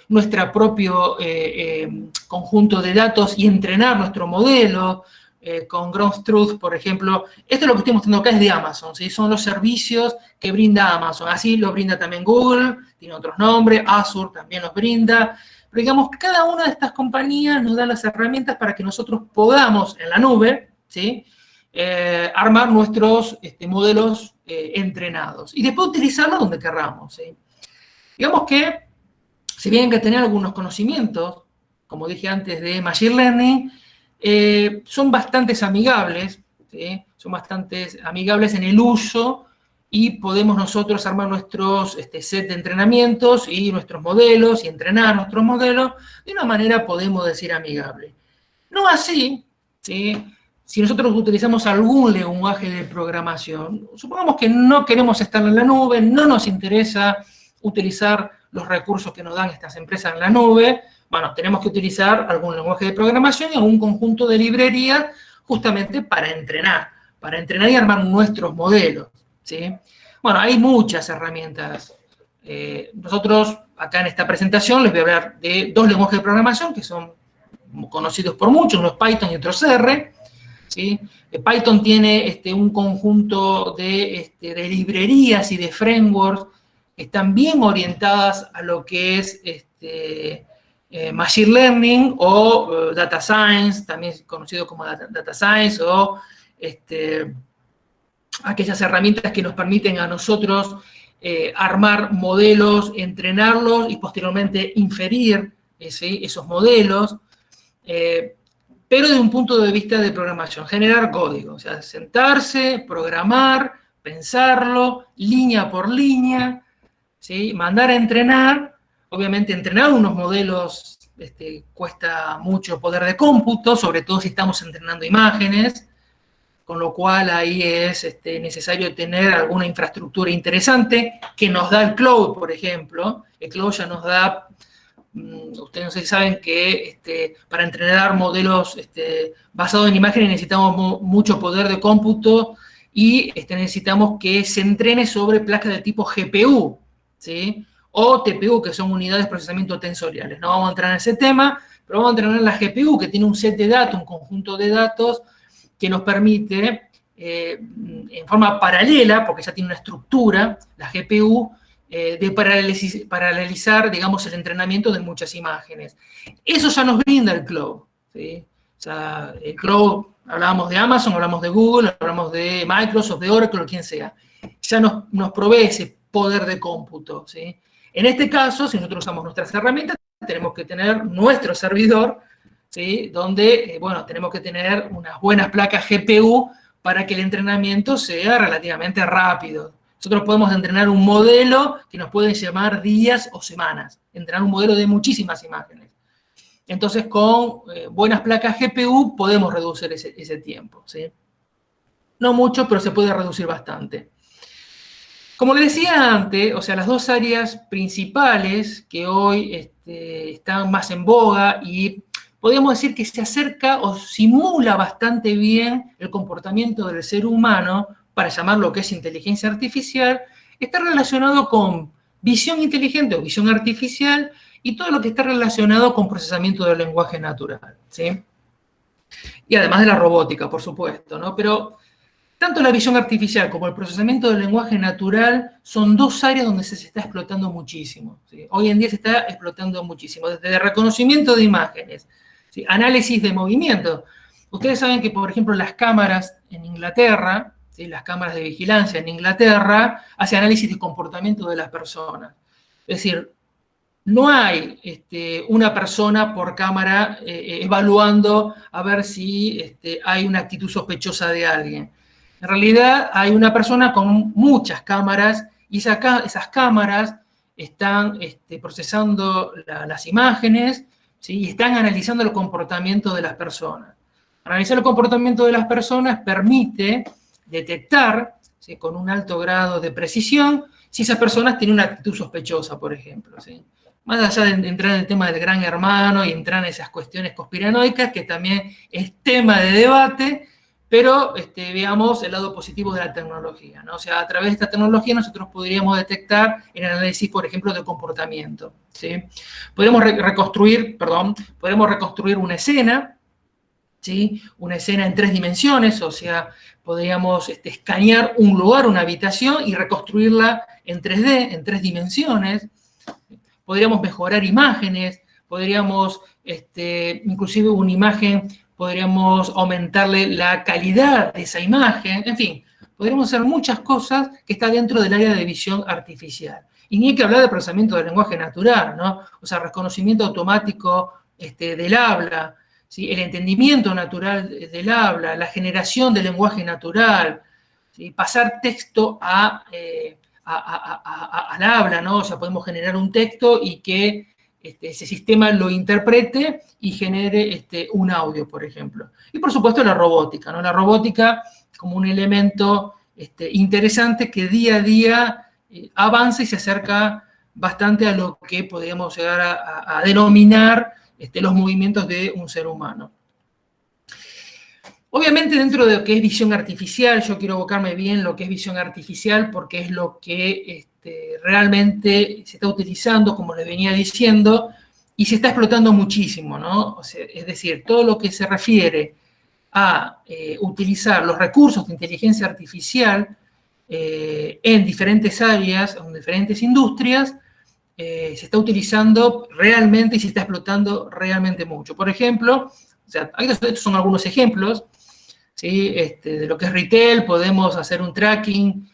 nuestro propio conjunto de datos y entrenar nuestro modelo. Con Ground Truth, por ejemplo. Esto es lo que estoy mostrando acá, es de Amazon, ¿sí? Son los servicios que brinda Amazon. Así lo brinda también Google, tiene otros nombres, Azure también los brinda. Pero digamos, cada una de estas compañías nos da las herramientas para que nosotros podamos, en la nube, ¿sí? Armar nuestros modelos entrenados. Y después utilizarlos donde querramos, ¿sí? Digamos que, si bien hay que tener algunos conocimientos, como dije antes, de Machine Learning, son bastante amigables, ¿sí? Son bastante amigables en el uso y podemos nosotros armar nuestros set de entrenamientos y nuestros modelos y entrenar nuestros modelos de una manera, podemos decir, amigable. No así, ¿sí? Si nosotros utilizamos algún lenguaje de programación, supongamos que no queremos estar en la nube, no nos interesa utilizar los recursos que nos dan estas empresas en la nube, bueno, tenemos que utilizar algún lenguaje de programación y algún conjunto de librerías justamente para entrenar y armar nuestros modelos, ¿sí? Bueno, hay muchas herramientas. Nosotros, acá en esta presentación, les voy a hablar de dos lenguajes de programación que son conocidos por muchos, uno es Python y otro es R, ¿sí? Python tiene un conjunto de librerías y de frameworks que están bien orientadas a lo que es Machine Learning o Data Science, también conocido como Data Science, o aquellas herramientas que nos permiten a nosotros armar modelos, entrenarlos y posteriormente inferir esos modelos, pero desde un punto de vista de programación, generar código, o sea, sentarse, programar, pensarlo, línea por línea, ¿sí? Mandar a entrenar. Obviamente entrenar unos modelos cuesta mucho poder de cómputo, sobre todo si estamos entrenando imágenes, con lo cual ahí es necesario tener alguna infraestructura interesante que nos da el cloud, por ejemplo. El cloud ya nos da, ustedes no sé si saben que para entrenar modelos basados en imágenes necesitamos mucho poder de cómputo y necesitamos que se entrene sobre placas de tipo GPU, ¿sí? O TPU, que son unidades de procesamiento tensoriales. No vamos a entrar en ese tema, pero vamos a entrenar en la GPU, que tiene un set de datos, un conjunto de datos que nos permite, en forma paralela, porque ya tiene una estructura, la GPU, de paralelizar, digamos, el entrenamiento de muchas imágenes. Eso ya nos brinda el cloud, ¿sí? O sea, el cloud, hablábamos de Amazon, hablamos de Google, hablamos de Microsoft, de Oracle, quien sea. Ya nos provee ese poder de cómputo, ¿sí? En este caso, si nosotros usamos nuestras herramientas, tenemos que tener nuestro servidor, ¿sí? Donde, bueno, tenemos que tener unas buenas placas GPU para que el entrenamiento sea relativamente rápido. Nosotros podemos entrenar un modelo que nos puede llevar días o semanas, entrenar un modelo de muchísimas imágenes. Entonces, con buenas placas GPU podemos reducir ese tiempo, ¿sí? No mucho, pero se puede reducir bastante. Como les decía antes, o sea, las dos áreas principales que hoy están más en boga y podríamos decir que se acerca o simula bastante bien el comportamiento del ser humano, para llamar lo que es inteligencia artificial, está relacionado con visión inteligente o visión artificial y todo lo que está relacionado con procesamiento del lenguaje natural, ¿sí? Y además de la robótica, por supuesto, ¿no? Pero tanto la visión artificial como el procesamiento del lenguaje natural son dos áreas donde se está explotando muchísimo, ¿sí? Hoy en día se está explotando muchísimo, desde el reconocimiento de imágenes, ¿sí? Análisis de movimiento. Ustedes saben que, por ejemplo, las cámaras en Inglaterra, ¿sí? Las cámaras de vigilancia en Inglaterra, hacen análisis de comportamiento de las personas. Es decir, no hay una persona por cámara evaluando a ver si hay una actitud sospechosa de alguien. En realidad hay una persona con muchas cámaras y esas cámaras están procesando las imágenes, ¿sí? Y están analizando el comportamiento de las personas. Analizar el comportamiento de las personas permite detectar, ¿sí? Con un alto grado de precisión si esas personas tienen una actitud sospechosa, por ejemplo, ¿sí? Más allá de entrar en el tema del gran hermano y entrar en esas cuestiones conspiranoicas, que también es tema de debate, pero veamos el lado positivo de la tecnología, ¿no? O sea, a través de esta tecnología nosotros podríamos detectar el análisis, por ejemplo, de comportamiento, ¿sí? Podemos reconstruir una escena, ¿sí? Una escena en 3 dimensiones, o sea, podríamos escanear un lugar, una habitación, y reconstruirla en 3D, en 3 dimensiones. Podríamos mejorar imágenes, podríamos, inclusive una imagen, podríamos aumentarle la calidad de esa imagen, en fin, podríamos hacer muchas cosas que están dentro del área de visión artificial. Y ni hay que hablar de procesamiento del lenguaje natural, ¿no? O sea, reconocimiento automático del habla, ¿sí? El entendimiento natural del habla, la generación del lenguaje natural, ¿sí? Pasar texto al habla, ¿no? O sea, podemos generar un texto y que ese sistema lo interprete y genere un audio, por ejemplo. Y por supuesto la robótica, ¿no? La robótica como un elemento interesante que día a día avanza y se acerca bastante a lo que podríamos llegar a denominar los movimientos de un ser humano. Obviamente dentro de lo que es visión artificial, yo quiero abocarme bien en lo que es visión artificial porque es lo que realmente se está utilizando, como les venía diciendo, y se está explotando muchísimo, ¿no? O sea, es decir, todo lo que se refiere a utilizar los recursos de inteligencia artificial en diferentes áreas, en diferentes industrias, se está utilizando realmente y se está explotando realmente mucho. Por ejemplo, o sea, estos son algunos ejemplos, ¿sí? De lo que es retail, podemos hacer un tracking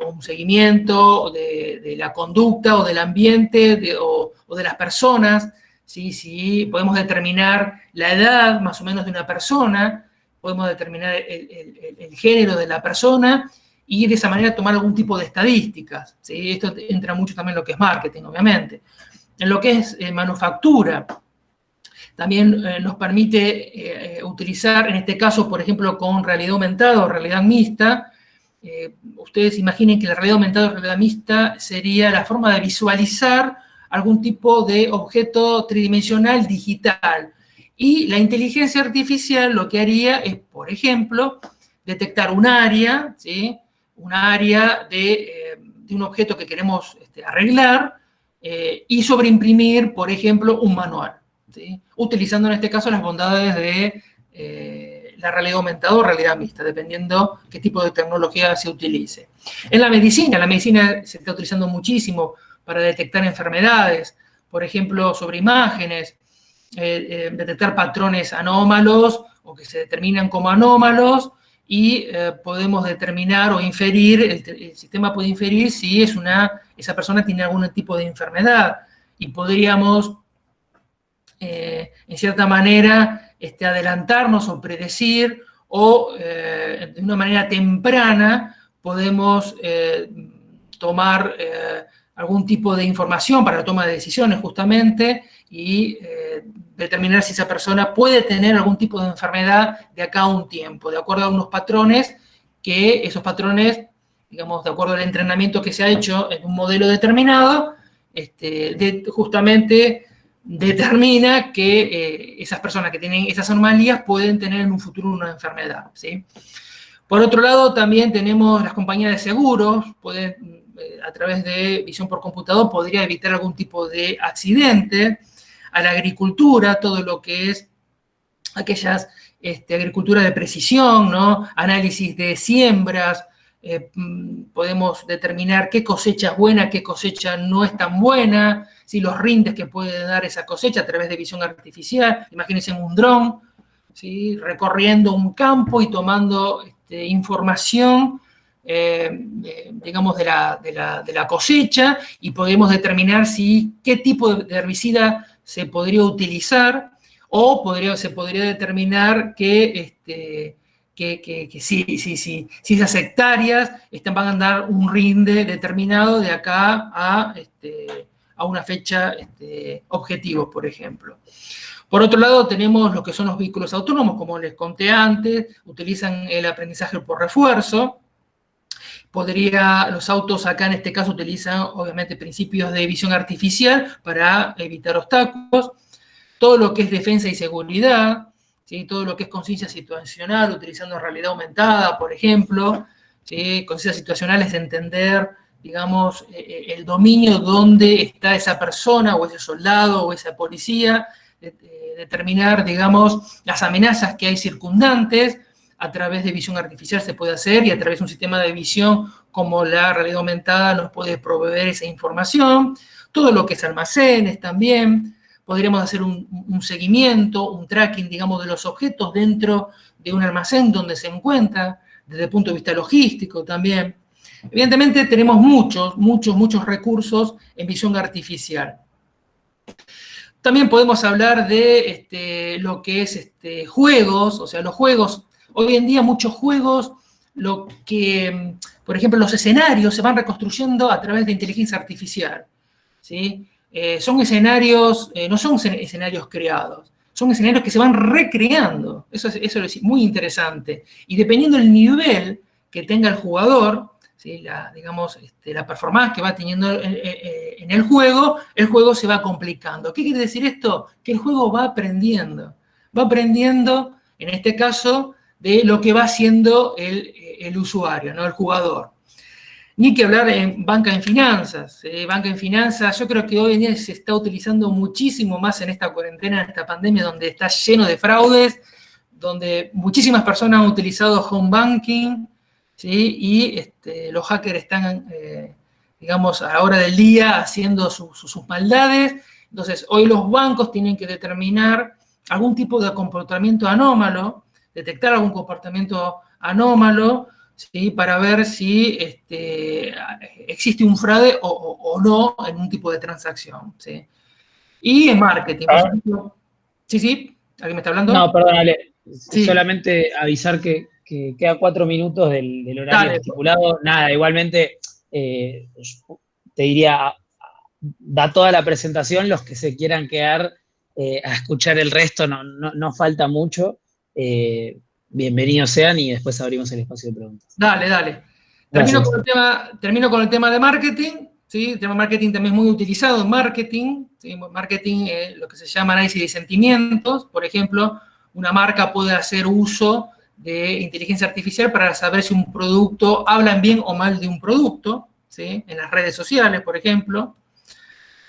o un seguimiento de la conducta o del ambiente o de las personas, ¿sí? Si podemos determinar la edad más o menos de una persona, podemos determinar el género de la persona y de esa manera tomar algún tipo de estadísticas, ¿sí? Esto entra mucho también en lo que es marketing, obviamente. En lo que es manufactura, también nos permite utilizar, en este caso, por ejemplo, con realidad aumentada o realidad mixta. Ustedes imaginen que la realidad aumentada o realidad mixta sería la forma de visualizar algún tipo de objeto tridimensional digital. Y la inteligencia artificial lo que haría es, por ejemplo, detectar un área, ¿sí? Un área de un objeto que queremos arreglar y sobreimprimir, por ejemplo, un manual, ¿sí? Utilizando en este caso las bondades de la realidad aumentada o realidad mixta, dependiendo qué tipo de tecnología se utilice. En la medicina se está utilizando muchísimo para detectar enfermedades, por ejemplo, sobre imágenes, detectar patrones anómalos o que se determinan como anómalos y podemos determinar o inferir, el sistema puede inferir si esa persona tiene algún tipo de enfermedad y podríamos, en cierta manera, adelantarnos o predecir o de una manera temprana podemos tomar algún tipo de información para la toma de decisiones justamente y determinar si esa persona puede tener algún tipo de enfermedad de acá a un tiempo, de acuerdo a unos patrones que esos patrones, digamos, de acuerdo al entrenamiento que se ha hecho en un modelo determinado, justamente determina que esas personas que tienen esas anomalías pueden tener en un futuro una enfermedad, ¿sí? Por otro lado, también tenemos las compañías de seguros, pueden, a través de visión por computador, podría evitar algún tipo de accidente. A la agricultura, todo lo que es aquellas agricultura de precisión, ¿no? Análisis de siembras, podemos determinar qué cosecha es buena, qué cosecha no es tan buena, si los rindes que puede dar esa cosecha a través de visión artificial. Imagínense un dron, ¿sí? Recorriendo un campo y tomando información, digamos, de la cosecha, y podemos determinar qué tipo de herbicida se podría utilizar, o se podría determinar que si esas hectáreas van a dar un rinde determinado de acá a una fecha objetivo, por ejemplo. Por otro lado, tenemos lo que son los vehículos autónomos, como les conté antes, utilizan el aprendizaje por refuerzo. Los autos acá en este caso utilizan, obviamente, principios de visión artificial para evitar obstáculos. Todo lo que es defensa y seguridad, ¿sí? Todo lo que es conciencia situacional, utilizando realidad aumentada, por ejemplo, ¿sí? Conciencia situacional es entender, digamos, el dominio donde está esa persona, o ese soldado, o esa policía, determinar, digamos, las amenazas que hay circundantes. A través de visión artificial se puede hacer, y a través de un sistema de visión como la realidad aumentada nos puede proveer esa información. Todo lo que es almacenes también. Podríamos hacer un seguimiento, un tracking, digamos, de los objetos dentro de un almacén donde se encuentra, desde el punto de vista logístico también. Evidentemente tenemos muchos recursos en visión artificial. También podemos hablar de lo que es juegos, o sea, los juegos, hoy en día muchos juegos, por ejemplo, los escenarios se van reconstruyendo a través de inteligencia artificial, ¿sí? Son escenarios, no son escenarios creados, son escenarios que se van recreando. Eso es muy interesante. Y dependiendo del nivel que tenga el jugador, ¿sí? Digamos, la performance que va teniendo en el juego se va complicando. ¿Qué quiere decir esto? Que el juego va aprendiendo, en este caso, de lo que va haciendo el usuario, ¿no? El jugador. Ni que hablar en banca en finanzas. Banca en finanzas, yo creo que hoy en día se está utilizando muchísimo más en esta cuarentena, en esta pandemia, donde está lleno de fraudes, donde muchísimas personas han utilizado home banking, ¿sí? Y los hackers están digamos, a la hora del día haciendo sus maldades. Entonces, hoy los bancos tienen que determinar algún tipo de comportamiento anómalo, detectar algún comportamiento anómalo, ¿sí? Para ver si existe un fraude o no en un tipo de transacción, ¿sí? Y en marketing, por ejemplo. Sí, sí, ¿alguien me está No, hablando? perdón, Ale. Sí, Solamente avisar que queda 4 minutos del horario dale. estipulado. Nada, igualmente te diría, da toda la presentación, los que se quieran quedar a escuchar el resto, no falta mucho. Bienvenidos sean y después abrimos el espacio de preguntas. Dale, dale. Gracias. Termino con el tema de marketing, ¿sí? El tema de marketing también es muy utilizado en marketing, ¿sí? Marketing, lo que se llama análisis de sentimientos. Por ejemplo, una marca puede hacer uso de inteligencia artificial para saber si un producto, hablan bien o mal de un producto, ¿sí? En las redes sociales, por ejemplo.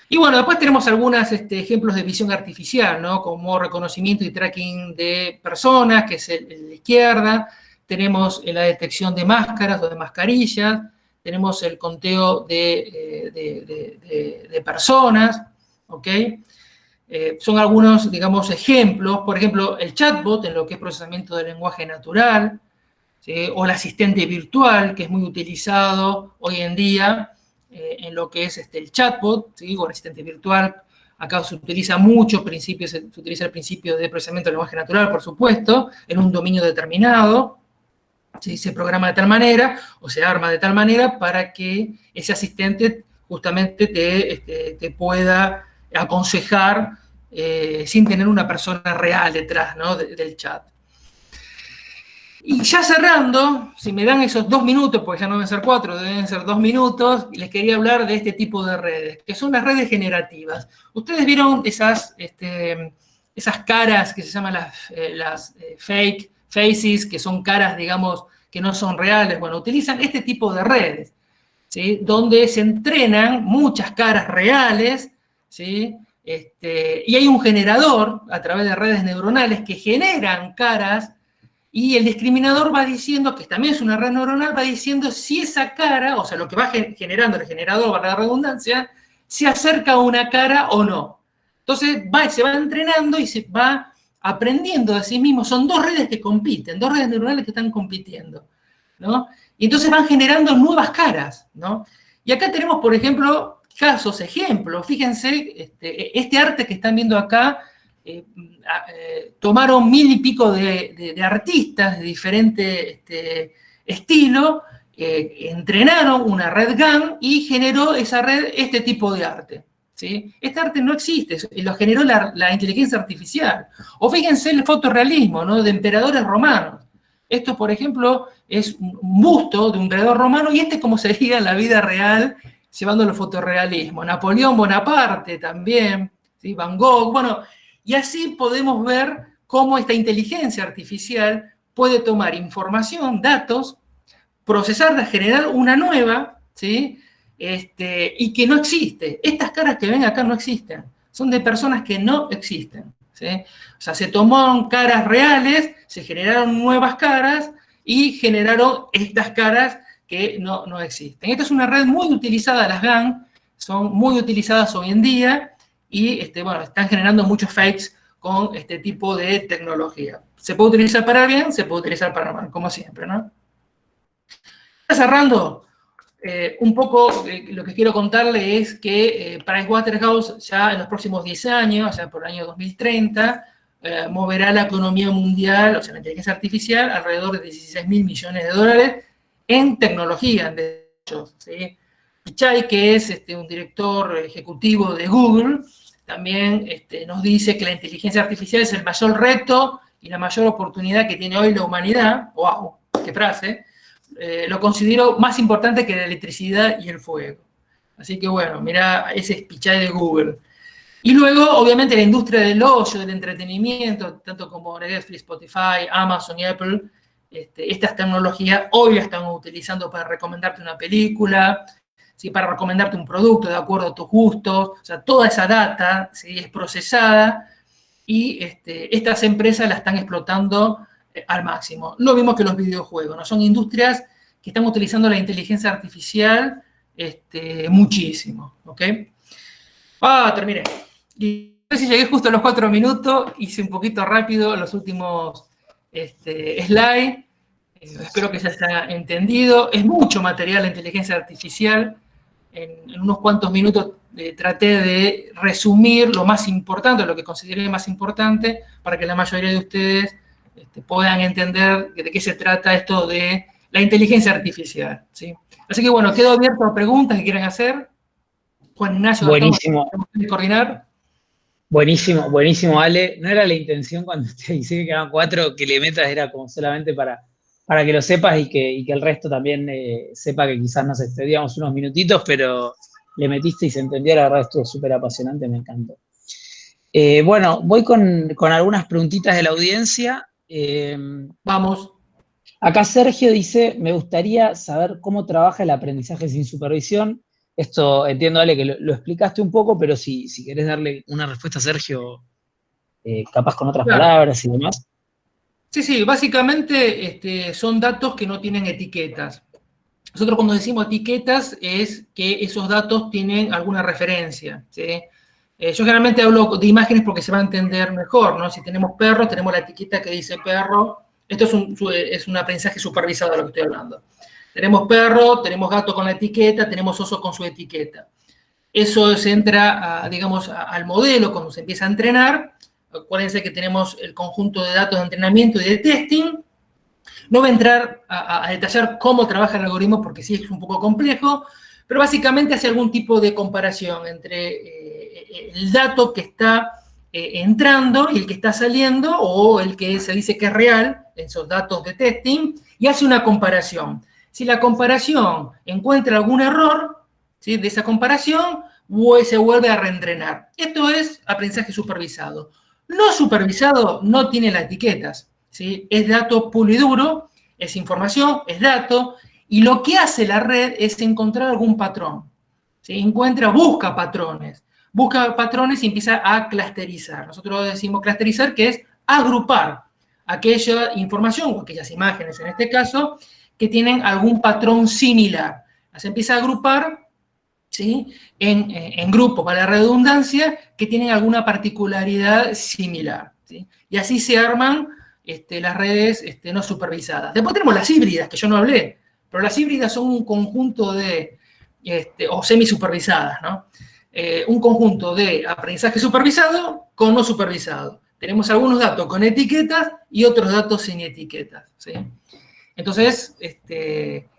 Y bueno, después tenemos algunos ejemplos de visión artificial, ¿no? Como reconocimiento y tracking de personas, que es el de izquierda. Tenemos la detección de máscaras o de mascarillas. Tenemos el conteo de personas, ¿ok? Son algunos, digamos, ejemplos. Por ejemplo, el chatbot en lo que es procesamiento de lenguaje natural, ¿sí? O el asistente virtual, que es muy utilizado hoy en día en lo que es el chatbot, ¿sí? O el asistente virtual. Acá se utiliza mucho, se utiliza el principio de procesamiento de lenguaje natural, por supuesto, en un dominio determinado. ¿Sí? Se programa de tal manera o se arma de tal manera para que ese asistente justamente te pueda aconsejar sin tener una persona real detrás, ¿no? del chat. Y ya cerrando, si me dan esos 2 minutos, porque ya no deben ser 4, deben ser 2 minutos, les quería hablar de este tipo de redes, que son las redes generativas. Ustedes vieron esas caras que se llaman las fake faces, que son caras, digamos, que no son reales. Bueno, utilizan este tipo de redes, ¿sí? Donde se entrenan muchas caras reales, ¿sí? Y hay un generador a través de redes neuronales que generan caras y el discriminador va diciendo, que también es una red neuronal, va diciendo si esa cara, o sea, lo que va generando el generador, para la redundancia, se acerca a una cara o no. Entonces se va entrenando y se va aprendiendo de sí mismo. Son dos redes que compiten, dos redes neuronales que están compitiendo, ¿no? Y entonces van generando nuevas caras, ¿no? Y acá tenemos, por ejemplo, ejemplos. Fíjense, este arte que están viendo acá, tomaron 1000 y pico de artistas de diferente estilo, entrenaron una red GAN y generó esa red este tipo de arte. ¿Sí? Este arte no existe, lo generó la inteligencia artificial. O fíjense el fotorrealismo, ¿no? De emperadores romanos. Esto, por ejemplo, es un busto de un emperador romano y este es como sería en la vida real llevándolo al fotorrealismo. Napoleón Bonaparte también, ¿sí? Van Gogh, bueno, y así podemos ver cómo esta inteligencia artificial puede tomar información, datos, procesarla, generar una nueva, ¿sí? Y que no existe. Estas caras que ven acá no existen. Son de personas que no existen, ¿sí? O sea, se tomaron caras reales, se generaron nuevas caras y generaron estas caras que no existen. Esta es una red muy utilizada, las GAN, son muy utilizadas hoy en día y bueno, están generando muchos fakes con este tipo de tecnología. Se puede utilizar para bien, se puede utilizar para mal, como siempre, ¿no? Cerrando, un poco lo que quiero contarle es que Pricewaterhouse ya en los próximos 10 años, ya por el año 2030, moverá la economía mundial, o sea, la inteligencia artificial, alrededor de 16.000 millones de dólares en tecnología, de hecho, ¿sí? Pichai, que es un director ejecutivo de Google, también nos dice que la inteligencia artificial es el mayor reto y la mayor oportunidad que tiene hoy la humanidad. ¡Wow! ¡Qué frase! Lo considero más importante que la electricidad y el fuego. Así que bueno, mira, ese es Pichai de Google. Y luego, obviamente, la industria del ocio, del entretenimiento, tanto como Netflix, Spotify, Amazon y Apple, estas tecnologías hoy las estamos utilizando para recomendarte una película, ¿sí? Para recomendarte un producto de acuerdo a tus gustos. O sea, toda esa data, ¿sí? Es procesada y estas empresas la están explotando al máximo. Lo mismo que los videojuegos, ¿no? Son industrias que están utilizando la inteligencia artificial muchísimo, ¿ok? Terminé. Y no sé si llegué justo a los 4 minutos, hice un poquito rápido los últimos slides. Espero que ya se haya entendido. Es mucho material de inteligencia artificial. En unos cuantos minutos traté de resumir lo más importante, lo que consideré más importante, para que la mayoría de ustedes puedan entender de qué se trata esto de la inteligencia artificial, ¿sí? Así que bueno, quedo abierto a preguntas que quieran hacer. Juan Ignacio, Buenísimo. ¿de coordinar? Buenísimo, buenísimo, Ale. No era la intención cuando te dije que quedaban 4 que le metas, era como solamente para que lo sepas y que el resto también sepa que quizás nos excedíamos unos minutitos, pero le metiste y se entendió, la verdad estuvo súper apasionante, me encantó. Bueno, voy con algunas preguntitas de la audiencia. Vamos. Acá Sergio dice, me gustaría saber cómo trabaja el aprendizaje sin supervisión. Esto entiendo, Ale, que lo explicaste un poco, pero si querés darle una respuesta a Sergio, capaz con otras Claro. palabras y demás. Sí, básicamente son datos que no tienen etiquetas. Nosotros cuando decimos etiquetas es que esos datos tienen alguna referencia, ¿sí? Yo generalmente hablo de imágenes porque se va a entender mejor, ¿no? Si tenemos perro, tenemos la etiqueta que dice perro. Esto es un aprendizaje supervisado de lo que estoy hablando. Tenemos perro, tenemos gato con la etiqueta, tenemos oso con su etiqueta. Eso se entra, digamos, al modelo cuando se empieza a entrenar. Acuérdense que tenemos el conjunto de datos de entrenamiento y de testing. No voy a entrar a detallar cómo trabaja el algoritmo porque sí es un poco complejo, pero básicamente hace algún tipo de comparación entre el dato que está entrando y el que está saliendo, o el que se dice que es real, esos datos de testing, y hace una comparación. Si la comparación encuentra algún error, ¿sí?, de esa comparación, se vuelve a reentrenar. Esto es aprendizaje supervisado. No supervisado no tiene las etiquetas, ¿sí? Es dato puro y duro, es información, es dato, y lo que hace la red es encontrar algún patrón, ¿sí? Busca patrones y empieza a clusterizar. Nosotros decimos clusterizar, que es agrupar aquella información o aquellas imágenes, en este caso, que tienen algún patrón similar. Se empieza a agrupar, ¿sí?, en grupos, para la redundancia, que tienen alguna particularidad similar, ¿sí? Y así se arman las redes no supervisadas. Después tenemos las híbridas, que yo no hablé, pero las híbridas son un conjunto de, o semisupervisadas, ¿no? Un conjunto de aprendizaje supervisado con no supervisado. Tenemos algunos datos con etiquetas y otros datos sin etiquetas, ¿sí? Entonces,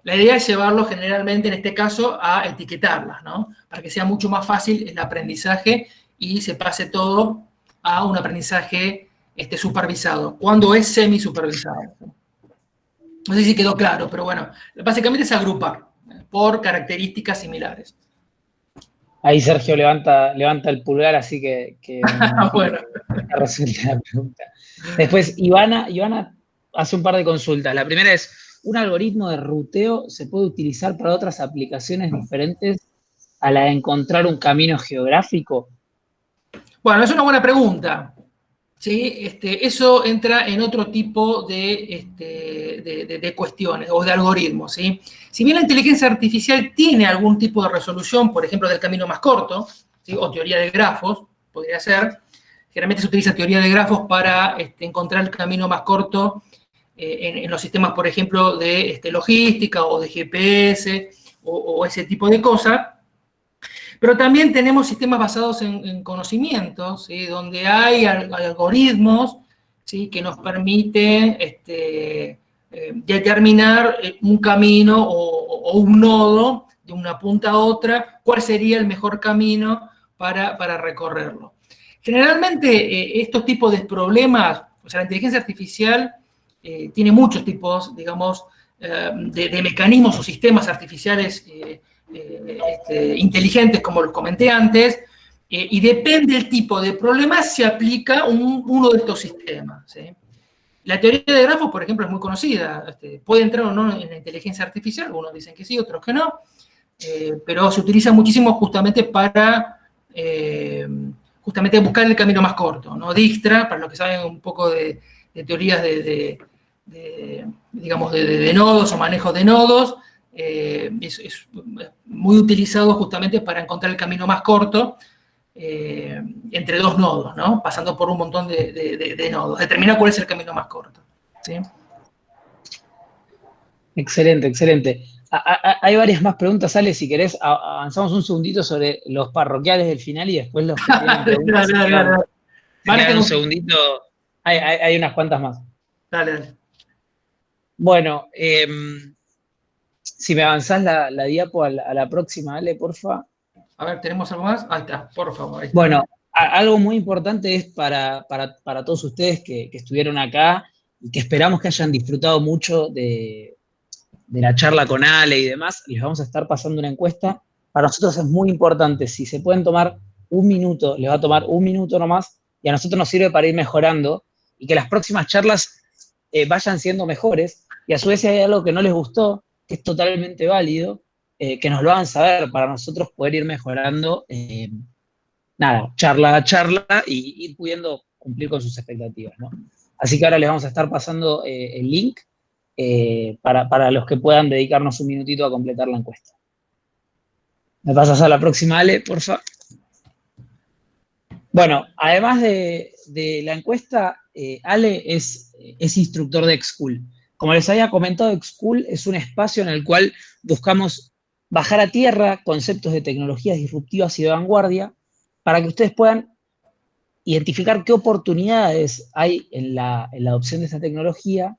la idea es llevarlo generalmente, en este caso, a etiquetarlas, ¿no? Para que sea mucho más fácil el aprendizaje y se pase todo a un aprendizaje supervisado, cuando es semi-supervisado. No sé si quedó claro, pero bueno, básicamente es agrupar por características similares. Ahí Sergio levanta el pulgar, así que Bueno. resuelta la pregunta. Después, Ivana hace un par de consultas. La primera es, ¿un algoritmo de ruteo se puede utilizar para otras aplicaciones diferentes a la de encontrar un camino geográfico? Bueno, es una buena pregunta, ¿sí? Eso entra en otro tipo de cuestiones o de algoritmos, ¿sí? Si bien la inteligencia artificial tiene algún tipo de resolución, por ejemplo, del camino más corto, ¿sí?, o teoría de grafos, podría ser. Generalmente se utiliza teoría de grafos para encontrar el camino más corto en los sistemas, por ejemplo, de logística o de GPS o ese tipo de cosas. Pero también tenemos sistemas basados en conocimientos, ¿sí?, donde hay algoritmos, ¿sí?, que nos permiten determinar un camino o un nodo de una punta a otra, cuál sería el mejor camino para recorrerlo. Generalmente estos tipos de problemas, o sea, la inteligencia artificial tiene muchos tipos, digamos, de mecanismos o sistemas artificiales inteligentes, como los comenté antes, y depende del tipo de problema, se aplica uno de estos sistemas, ¿sí? La teoría de grafos, por ejemplo, es muy conocida. Puede entrar o no en la inteligencia artificial, algunos dicen que sí, otros que no, pero se utiliza muchísimo justamente para buscar el camino más corto, ¿no? Dijkstra, para los que saben un poco de teorías digamos, de nodos o manejo de nodos, es muy utilizado justamente para encontrar el camino más corto entre dos nodos, ¿no? Pasando por un montón de nodos. Determinar cuál es el camino más corto, ¿sí? Excelente, excelente. Hay varias más preguntas, Ale, si querés, avanzamos un segundito sobre los parroquiales del final y después los que tienen preguntas se quedan un segundito. Hay unas cuantas más. Dale. Bueno, si me avanzás la diapo a la próxima, Ale, porfa. A ver, ¿tenemos algo más? Ahí está, por favor. Ahí está. Bueno, algo muy importante es para todos ustedes que estuvieron acá y que esperamos que hayan disfrutado mucho de la charla con Ale y demás, les vamos a estar pasando una encuesta. Para nosotros es muy importante, si se pueden tomar un minuto, les va a tomar un minuto nomás, y a nosotros nos sirve para ir mejorando y que las próximas charlas vayan siendo mejores, y a su vez si hay algo que no les gustó, que es totalmente válido, que nos lo hagan saber para nosotros poder ir mejorando, charla a charla, y ir pudiendo cumplir con sus expectativas, ¿no? Así que ahora les vamos a estar pasando el link para los que puedan dedicarnos un minutito a completar la encuesta. ¿Me pasas a la próxima, Ale, porfa? Bueno, además de la encuesta, Ale es instructor de X-School. Como les había comentado, X-School es un espacio en el cual buscamos bajar a tierra conceptos de tecnologías disruptivas y de vanguardia para que ustedes puedan identificar qué oportunidades hay en la adopción de esta tecnología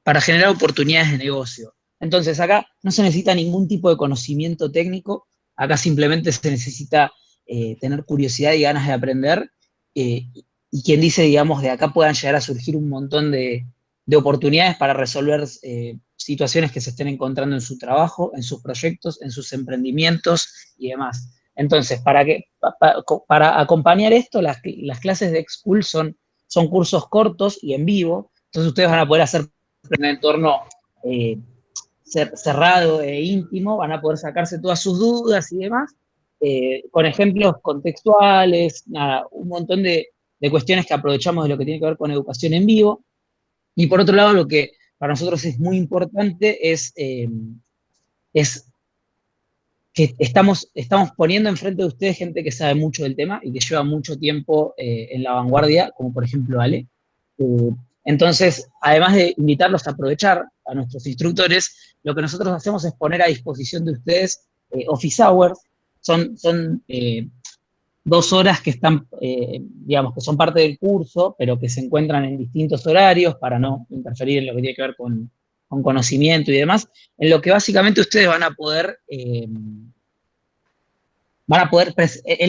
para generar oportunidades de negocio. Entonces, acá no se necesita ningún tipo de conocimiento técnico, acá simplemente se necesita tener curiosidad y ganas de aprender, y quien dice, digamos, de acá puedan llegar a surgir un montón de oportunidades para resolver situaciones que se estén encontrando en su trabajo, en sus proyectos, en sus emprendimientos y demás. Entonces, para acompañar esto, las clases de X-School son cursos cortos y en vivo, entonces ustedes van a poder hacer en un entorno cerrado e íntimo, van a poder sacarse todas sus dudas y demás, con ejemplos contextuales, un montón de cuestiones que aprovechamos de lo que tiene que ver con educación en vivo. Y por otro lado, lo que para nosotros es muy importante es que estamos poniendo enfrente de ustedes gente que sabe mucho del tema y que lleva mucho tiempo en la vanguardia, como por ejemplo Ale. Entonces, además de invitarlos a aprovechar a nuestros instructores, lo que nosotros hacemos es poner a disposición de ustedes office hours. Son 2 horas que están, digamos, que son parte del curso, pero que se encuentran en distintos horarios para no interferir en lo que tiene que ver con conocimiento y demás, en lo que básicamente ustedes van a poder, el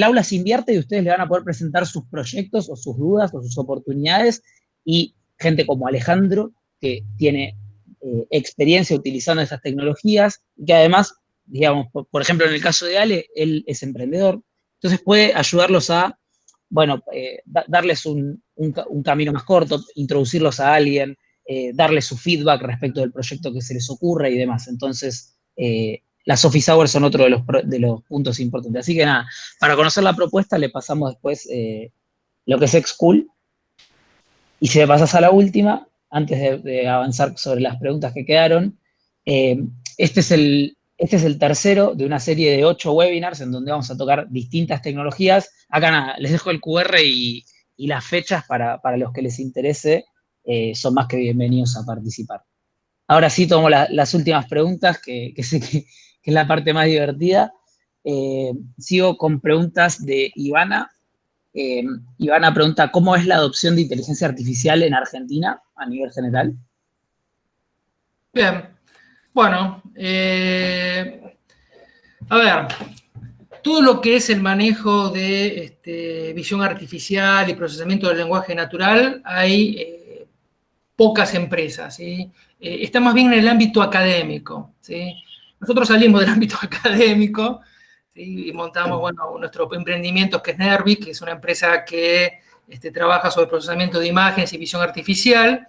aula se invierte y ustedes le van a poder presentar sus proyectos o sus dudas o sus oportunidades, y gente como Alejandro, que tiene experiencia utilizando estas tecnologías, y que además, digamos, por ejemplo, en el caso de Ale, él es emprendedor, entonces puede ayudarlos a, bueno, darles un camino más corto, introducirlos a alguien, darles su feedback respecto del proyecto que se les ocurra y demás. Entonces, las office hours son otro de los puntos importantes. Así que nada, para conocer la propuesta le pasamos después lo que es X-School. Y si me pasas a la última, antes de avanzar sobre las preguntas que quedaron, este es el tercero de una serie de 8 webinars en donde vamos a tocar distintas tecnologías. Acá nada, les dejo el QR y las fechas para los que les interese, son más que bienvenidos a participar. Ahora sí tomo las últimas preguntas, que sé que es la parte más divertida. Sigo con preguntas de Ivana. Ivana pregunta, ¿cómo es la adopción de inteligencia artificial en Argentina a nivel general? Bien, bueno, a ver, todo lo que es el manejo de visión artificial y procesamiento del lenguaje natural, hay pocas empresas, ¿sí? Está más bien en el ámbito académico, ¿sí? Nosotros salimos del ámbito académico, ¿sí? Y montamos, bueno, nuestro emprendimiento, que es Nervic, que es una empresa que trabaja sobre procesamiento de imágenes y visión artificial.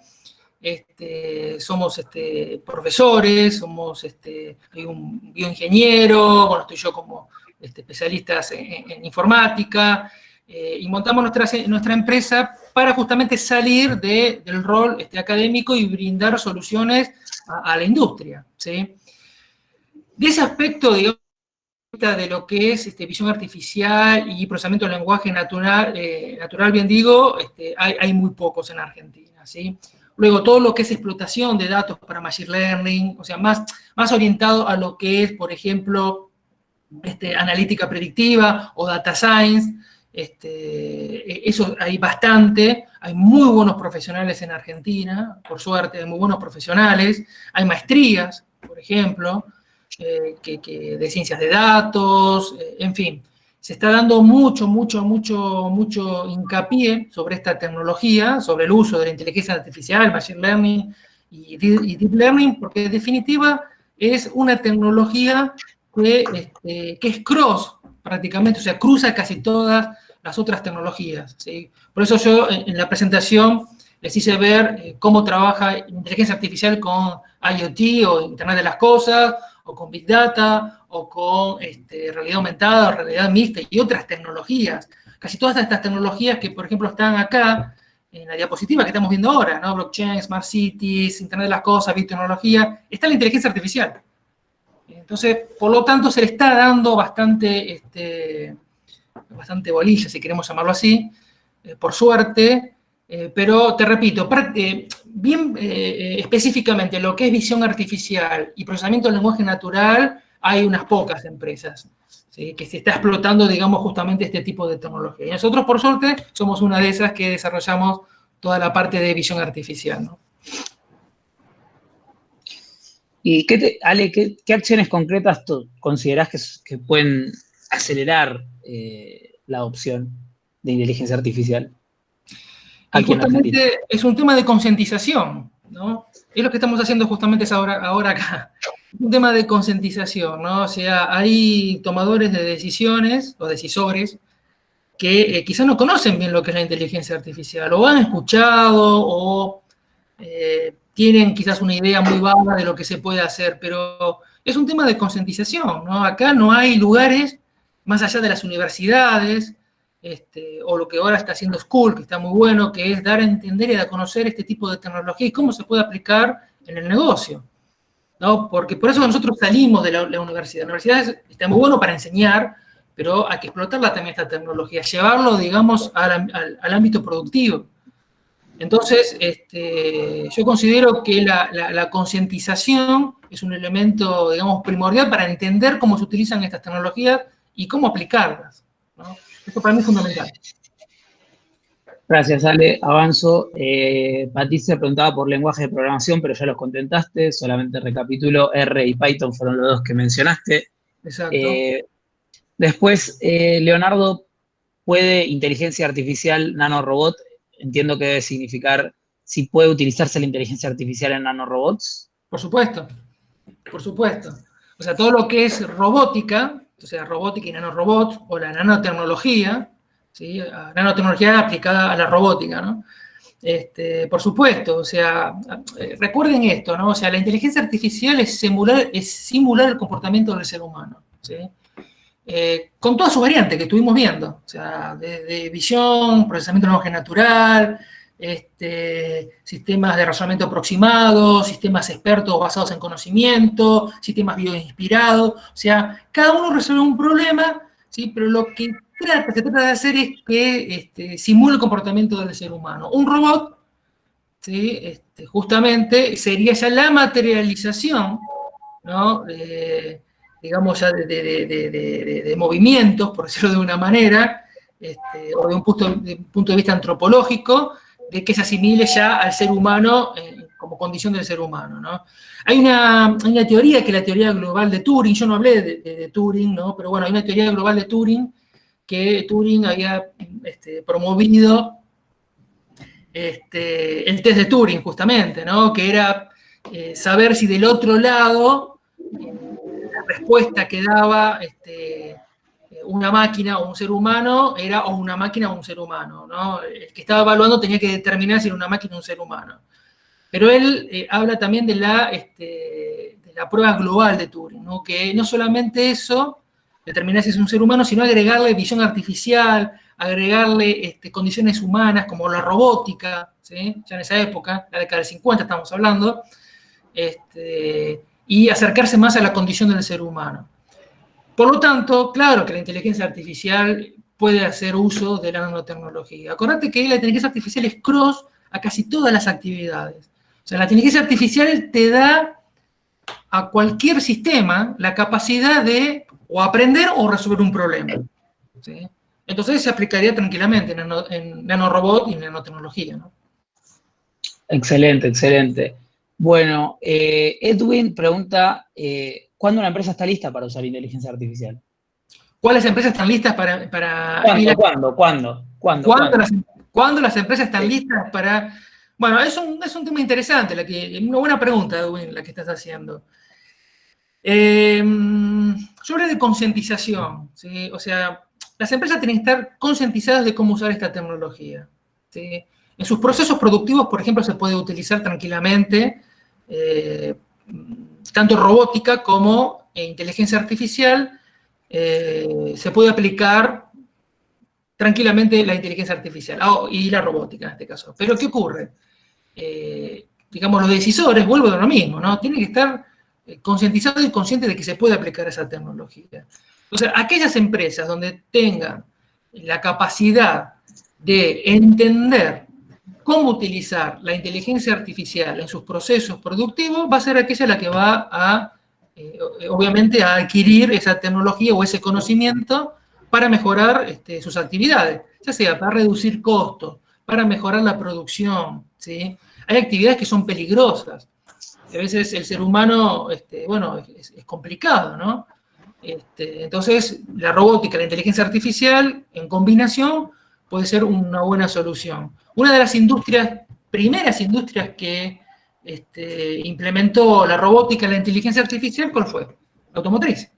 Somos profesores, hay un bioingeniero, bueno, estoy yo como especialistas en informática, y montamos nuestra empresa para justamente salir del rol académico y brindar soluciones a la industria, ¿sí? De ese aspecto, digamos, vista de lo que es visión artificial y procesamiento del lenguaje natural, bien digo, hay muy pocos en Argentina, ¿sí? Luego, todo lo que es explotación de datos para Machine Learning, o sea, más orientado a lo que es, por ejemplo, analítica predictiva o data science, eso hay bastante, hay muy buenos profesionales en Argentina, por suerte, hay muy buenos profesionales, hay maestrías, por ejemplo, de ciencias de datos, en fin, se está dando mucho hincapié sobre esta tecnología, sobre el uso de la inteligencia artificial, machine learning y deep learning, porque en definitiva es una tecnología que es cross prácticamente, o sea, cruza casi todas las otras tecnologías, ¿sí? Por eso yo en la presentación les hice ver cómo trabaja inteligencia artificial con IoT o Internet de las Cosas, o con Big Data, o con realidad aumentada, o realidad mixta, y otras tecnologías. Casi todas estas tecnologías que, por ejemplo, están acá, en la diapositiva que estamos viendo ahora, ¿no? Blockchain, Smart Cities, Internet de las Cosas, biotecnología, está la inteligencia artificial. Entonces, por lo tanto, se le está dando bastante bolilla, si queremos llamarlo así, por suerte, pero te repito, bien específicamente lo que es visión artificial y procesamiento del lenguaje natural, hay unas pocas empresas, ¿sí? Que se está explotando, digamos, justamente este tipo de tecnología. Y nosotros, por suerte, somos una de esas que desarrollamos toda la parte de visión artificial, ¿no? ¿Y Ale, qué acciones concretas tú considerás que pueden acelerar la adopción de inteligencia artificial Y aquí en Argentina? justamente es un tema de concientización, ¿no? Es lo que estamos haciendo justamente ahora acá. Un tema de concientización, ¿no? O sea, hay tomadores de decisiones o decisores que quizás no conocen bien lo que es la inteligencia artificial, o han escuchado, o tienen quizás una idea muy vaga de lo que se puede hacer, pero es un tema de concientización, ¿no? Acá no hay lugares, más allá de las universidades, o lo que ahora está haciendo School, que está muy bueno, que es dar a entender y a conocer este tipo de tecnología y cómo se puede aplicar en el negocio, ¿no? Porque por eso nosotros salimos de la universidad. La universidad está muy bueno para enseñar, pero hay que explotarla también esta tecnología, llevarlo, digamos, al ámbito productivo. Entonces, yo considero que la concientización es un elemento, digamos, primordial para entender cómo se utilizan estas tecnologías y cómo aplicarlas, ¿no? Eso para mí es fundamental. Gracias, Ale. Avanzo. Patricia preguntaba por lenguaje de programación, pero ya los contentaste. Solamente recapitulo, R y Python fueron los dos que mencionaste. Exacto. Después, Leonardo, ¿puede inteligencia artificial nanorobot? Entiendo que debe significar si puede utilizarse la inteligencia artificial en nanorobots. Por supuesto, por supuesto. O sea, todo lo que es robótica, o sea, robótica y nanorobots, o la nanotecnología, ¿sí? Nanotecnología aplicada a la robótica, ¿no? Por supuesto, o sea, recuerden esto, ¿no? O sea, la inteligencia artificial es simular el comportamiento del ser humano, ¿sí? Con todas sus variantes que estuvimos viendo, o sea, de visión, procesamiento de lenguaje natural, sistemas de razonamiento aproximado, sistemas expertos basados en conocimiento, sistemas bioinspirados, o sea, cada uno resuelve un problema, ¿sí? Pero lo que se trata de hacer es que simule el comportamiento del ser humano. Un robot, ¿sí? Justamente sería ya la materialización, ¿no? Digamos ya de movimientos, por decirlo de una manera, o de un punto de vista antropológico, de que se asimile ya al ser humano como condición del ser humano, ¿no? Hay una teoría, que es la teoría global de Turing. Yo no hablé de Turing, ¿no? Pero bueno, hay una teoría global de Turing que Turing había promovido el test de Turing, justamente, ¿no? Que era saber si del otro lado la respuesta que daba una máquina o un ser humano era o una máquina o un ser humano, ¿no? El que estaba evaluando tenía que determinar si era una máquina o un ser humano. Pero él habla también de la prueba global de Turing, ¿no? Que no solamente eso, determinar si es un ser humano, sino agregarle visión artificial, agregarle condiciones humanas como la robótica, ¿sí? Ya en esa época, la década del 50 estamos hablando, y acercarse más a la condición del ser humano. Por lo tanto, claro que la inteligencia artificial puede hacer uso de la nanotecnología. Acordate que la inteligencia artificial es cross a casi todas las actividades. O sea, la inteligencia artificial te da a cualquier sistema la capacidad de o aprender o resolver un problema, ¿sí? Entonces se aplicaría tranquilamente en nanorobot y en nanotecnología, ¿no? Excelente, excelente. Bueno, Edwin pregunta, ¿cuándo una empresa está lista para usar inteligencia artificial? ¿Cuáles empresas están listas para ¿Cuándo las empresas están listas para...? Bueno, es un tema interesante, una buena pregunta, Edwin, la que estás haciendo. Yo hablé de concientización, ¿sí? O sea, las empresas tienen que estar concientizadas de cómo usar esta tecnología, ¿sí? En sus procesos productivos, por ejemplo, se puede utilizar tranquilamente tanto robótica como inteligencia artificial. Se puede aplicar tranquilamente la inteligencia artificial y la robótica en este caso. Pero ¿qué ocurre? Digamos, los decisores, vuelvo a lo mismo, ¿no? Tienen que estar concientizados y conscientes de que se puede aplicar esa tecnología. O sea, aquellas empresas donde tengan la capacidad de entender cómo utilizar la inteligencia artificial en sus procesos productivos, va a ser aquella la que va a, obviamente, a adquirir esa tecnología o ese conocimiento para mejorar sus actividades, ya sea para reducir costos, para mejorar la producción, ¿sí? Hay actividades que son peligrosas. A veces el ser humano, bueno, es complicado, ¿no? Entonces, la robótica, la inteligencia artificial, en combinación, puede ser una buena solución. Una de las primeras industrias que implementó la robótica y la inteligencia artificial, ¿cuál fue? La automotriz,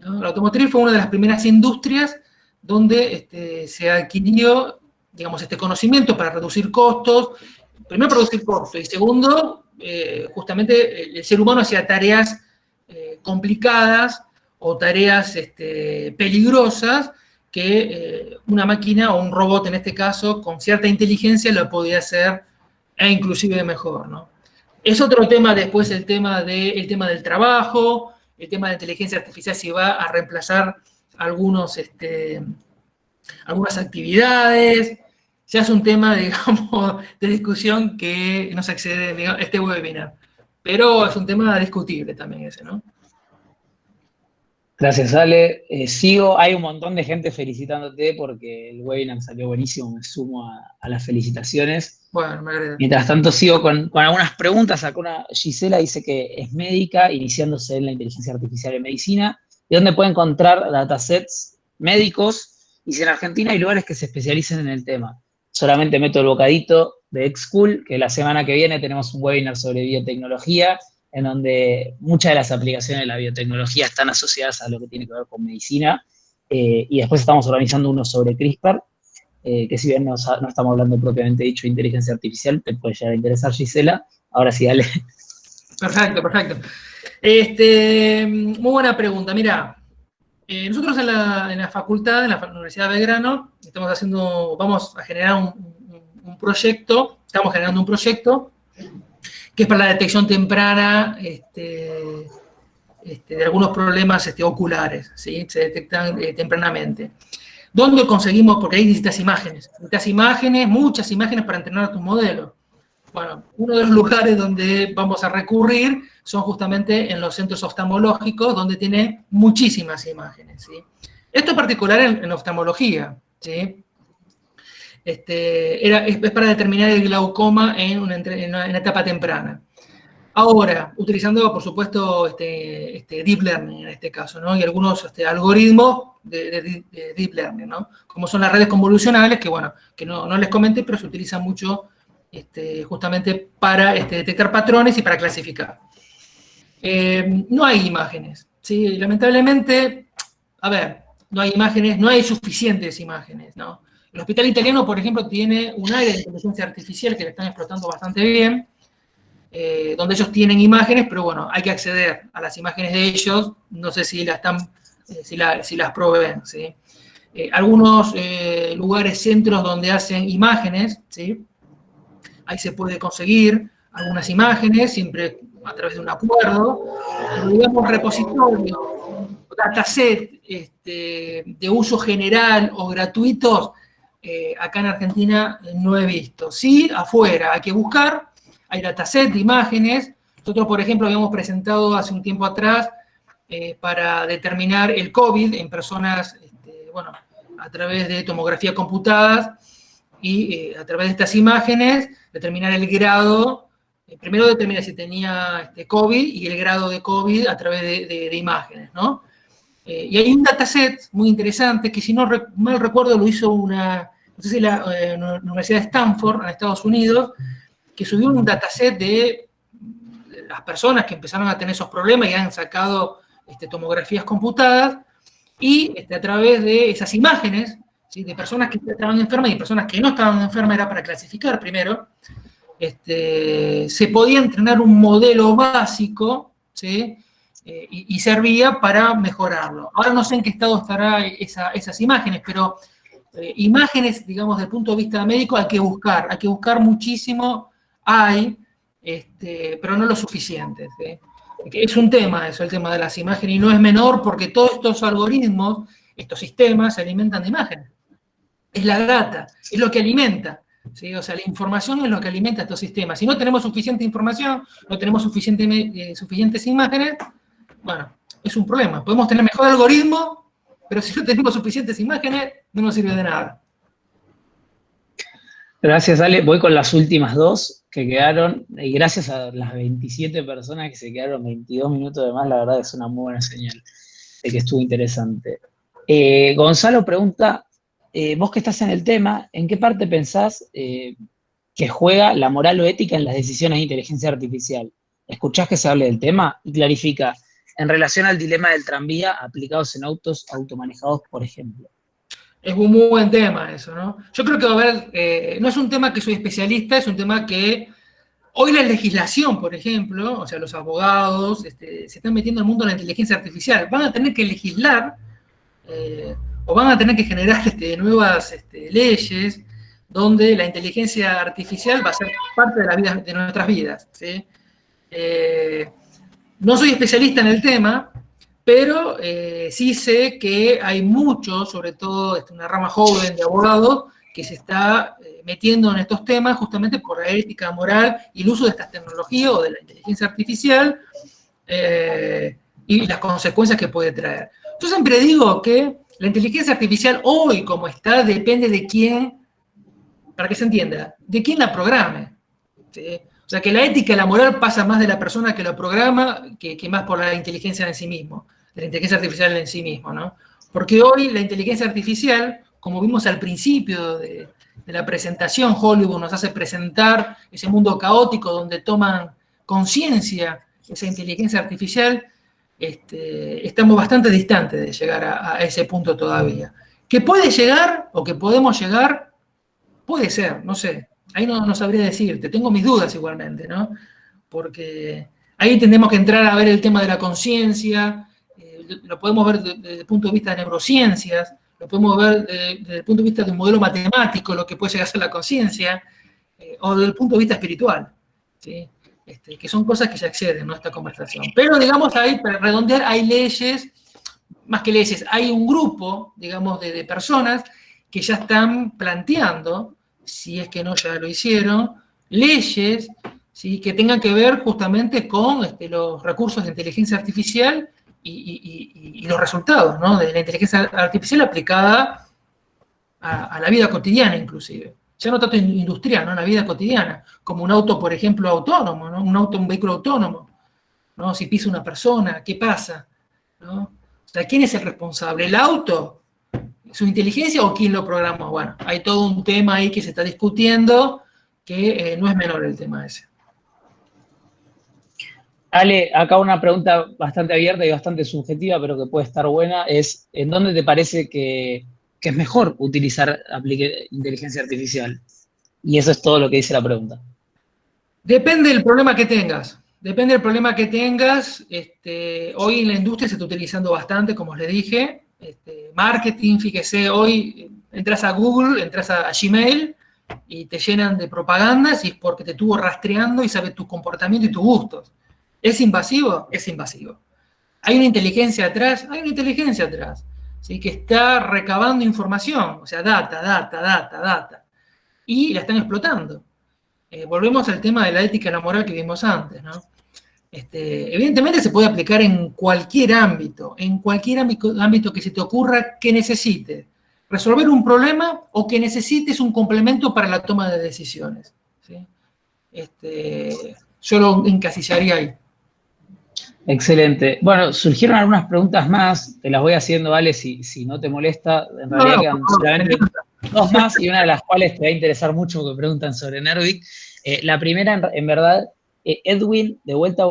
¿no? La automotriz fue una de las primeras industrias donde se adquirió, digamos, este conocimiento para reducir costos. Primero, para reducir costos, y segundo, justamente el ser humano hacía tareas complicadas o tareas peligrosas que una máquina o un robot, en este caso, con cierta inteligencia, lo podía hacer e inclusive mejor, ¿no? Es otro tema después el tema del trabajo, el tema de inteligencia artificial, si va a reemplazar algunas actividades. Ya es un tema, digamos, de discusión que nos excede, digamos, este webinar. Pero es un tema discutible también ese, ¿no? Gracias, Ale. Sigo, hay un montón de gente felicitándote porque el webinar salió buenísimo, me sumo a las felicitaciones. Bueno, me agrada. Mientras tanto sigo con algunas preguntas. Acá Gisela dice que es médica, iniciándose en la inteligencia artificial en medicina, y dónde puede encontrar datasets médicos, y si en Argentina hay lugares que se especialicen en el tema. Solamente meto el bocadito de Excool, que la semana que viene tenemos un webinar sobre biotecnología, en donde muchas de las aplicaciones de la biotecnología están asociadas a lo que tiene que ver con medicina, y después estamos organizando uno sobre CRISPR, que si bien no estamos hablando propiamente dicho de inteligencia artificial, te puede llegar a interesar, Gisela. Ahora sí, dale. Perfecto, perfecto. Muy buena pregunta. Mira, nosotros en la facultad, en la Universidad de Belgrano, vamos a generar un proyecto, estamos generando un proyecto que es para la detección temprana de algunos problemas oculares, ¿sí? Se detectan tempranamente. ¿Dónde conseguimos? Porque ahí necesitas imágenes, muchas imágenes para entrenar a tu modelo. Bueno, uno de los lugares donde vamos a recurrir son justamente en los centros oftalmológicos, donde tienen muchísimas imágenes, ¿sí? Esto es particular en oftalmología, ¿sí? Es para determinar el glaucoma en una etapa temprana. Ahora, utilizando, por supuesto, deep learning en este caso, ¿no? Y algunos algoritmos de deep learning, ¿no? Como son las redes convolucionales, que bueno, que no les comenté, pero se utilizan mucho justamente para detectar patrones y para clasificar. No hay imágenes, ¿sí? Lamentablemente, a ver, no hay imágenes, no hay suficientes imágenes, ¿no? El Hospital Italiano, por ejemplo, tiene un área de inteligencia artificial que le están explotando bastante bien, donde ellos tienen imágenes, pero bueno, hay que acceder a las imágenes de ellos, no sé si si las proveen, ¿sí? Algunos lugares, centros donde hacen imágenes, ¿sí? Ahí se puede conseguir algunas imágenes, siempre a través de un acuerdo, pero digamos repositorios dataset de uso general o gratuitos, acá en Argentina no he visto. Sí, afuera, hay que buscar, hay dataset de imágenes. Nosotros, por ejemplo, habíamos presentado hace un tiempo atrás para determinar el COVID en personas, bueno, a través de tomografía computada y a través de estas imágenes, determinar el grado. Primero determina si tenía COVID y el grado de COVID a través de imágenes, ¿no? Y hay un dataset muy interesante que, si no mal recuerdo, lo hizo no sé si la Universidad de Stanford, en Estados Unidos, que subió un dataset de las personas que empezaron a tener esos problemas y han sacado tomografías computadas, y a través de esas imágenes, ¿sí?, de personas que estaban enfermas y personas que no estaban enfermas, era para clasificar primero, se podía entrenar un modelo básico, ¿sí?, y servía para mejorarlo. Ahora no sé en qué estado estará esas imágenes, pero imágenes, digamos, desde el punto de vista médico hay que buscar muchísimo, pero no lo suficiente, ¿sí? Es un tema eso, el tema de las imágenes, y no es menor, porque todos estos algoritmos, estos sistemas, se alimentan de imágenes. Es la data, es lo que alimenta, ¿sí? O sea, la información es lo que alimenta estos sistemas. Si no tenemos suficiente información, no tenemos suficientes imágenes, bueno, es un problema. Podemos tener mejor algoritmo, pero si no tenemos suficientes imágenes, no nos sirve de nada. Gracias, Ale. Voy con las últimas dos que quedaron, y gracias a las 27 personas que se quedaron 22 minutos de más, la verdad es una muy buena señal de que estuvo interesante. Gonzalo pregunta, vos que estás en el tema, ¿en qué parte pensás que juega la moral o ética en las decisiones de inteligencia artificial? ¿Escuchás que se hable del tema? Y clarifica, en relación al dilema del tranvía aplicados en autos automanejados, por ejemplo. Es un muy buen tema eso, ¿no? Yo creo que va a haber, no es un tema que soy especialista, es un tema que hoy la legislación, por ejemplo, o sea, los abogados, se están metiendo en el mundo de la inteligencia artificial. Van a tener que legislar, o van a tener que generar nuevas leyes donde la inteligencia artificial va a ser parte de la vida, de nuestras vidas, ¿sí? No soy especialista en el tema, pero sí sé que hay muchos, sobre todo una rama joven de abogados, que se está metiendo en estos temas justamente por la ética moral y el uso de estas tecnologías o de la inteligencia artificial y las consecuencias que puede traer. Yo siempre digo que la inteligencia artificial hoy, como está, depende de quién, para que se entienda, de quién la programe, ¿sí? O sea, que la ética y la moral pasa más de la persona que lo programa que más por la inteligencia en sí mismo, de la inteligencia artificial en sí mismo, ¿no? Porque hoy la inteligencia artificial, como vimos al principio de la presentación, Hollywood nos hace presentar ese mundo caótico donde toman conciencia esa inteligencia artificial, estamos bastante distantes de llegar a ese punto todavía. ¿Que puede llegar o que podemos llegar? Puede ser, no sé. Ahí no sabría decirte, tengo mis dudas igualmente, ¿no? Porque ahí tendremos que entrar a ver el tema de la conciencia, lo podemos ver desde el punto de vista de neurociencias, lo podemos ver desde el punto de vista de un modelo matemático, lo que puede llegar a ser la conciencia, o desde el punto de vista espiritual, ¿sí? Que son cosas que ya exceden, ¿no?, esta conversación. Pero, digamos, ahí, para redondear, hay leyes, más que leyes, hay un grupo, digamos, de personas que ya están planteando, si es que no ya lo hicieron, leyes, ¿sí?, que tengan que ver justamente con los recursos de inteligencia artificial y los resultados, ¿no?, de la inteligencia artificial aplicada a la vida cotidiana inclusive. Ya no tanto industrial, ¿no?, en la vida cotidiana, como un auto, por ejemplo, autónomo, ¿no?, un vehículo autónomo, ¿no? Si pisa una persona, ¿qué pasa?, ¿no? O sea, ¿quién es el responsable? ¿El auto? ¿Su inteligencia o quién lo programó? Bueno, hay todo un tema ahí que se está discutiendo, que no es menor el tema ese. Ale, acá una pregunta bastante abierta y bastante subjetiva, pero que puede estar buena, es ¿en dónde te parece que es mejor utilizar inteligencia artificial? Y eso es todo lo que dice la pregunta. Depende del problema que tengas. Depende del problema que tengas. Hoy en la industria se está utilizando bastante, como os le dije. Marketing, fíjese, hoy entras a Google, entras a Gmail y te llenan de propagandas y es porque te estuvo rastreando y sabe tu comportamiento y tus gustos. ¿Es invasivo? Es invasivo. ¿Hay una inteligencia atrás? Hay una inteligencia atrás, ¿sí? Que está recabando información, o sea, data, y la están explotando. Volvemos al tema de la ética y la moral que vimos antes, ¿no? Evidentemente se puede aplicar en cualquier ámbito que se te ocurra que necesites resolver un problema o que necesites un complemento para la toma de decisiones, ¿sí? Yo lo encasillaría ahí. Excelente. Bueno, surgieron algunas preguntas más, te las voy haciendo, Ale, si no te molesta. En realidad quedan solamente dos más y una de las cuales te va a interesar mucho porque preguntan sobre Nervic. La primera, en verdad, Edwin, de vuelta,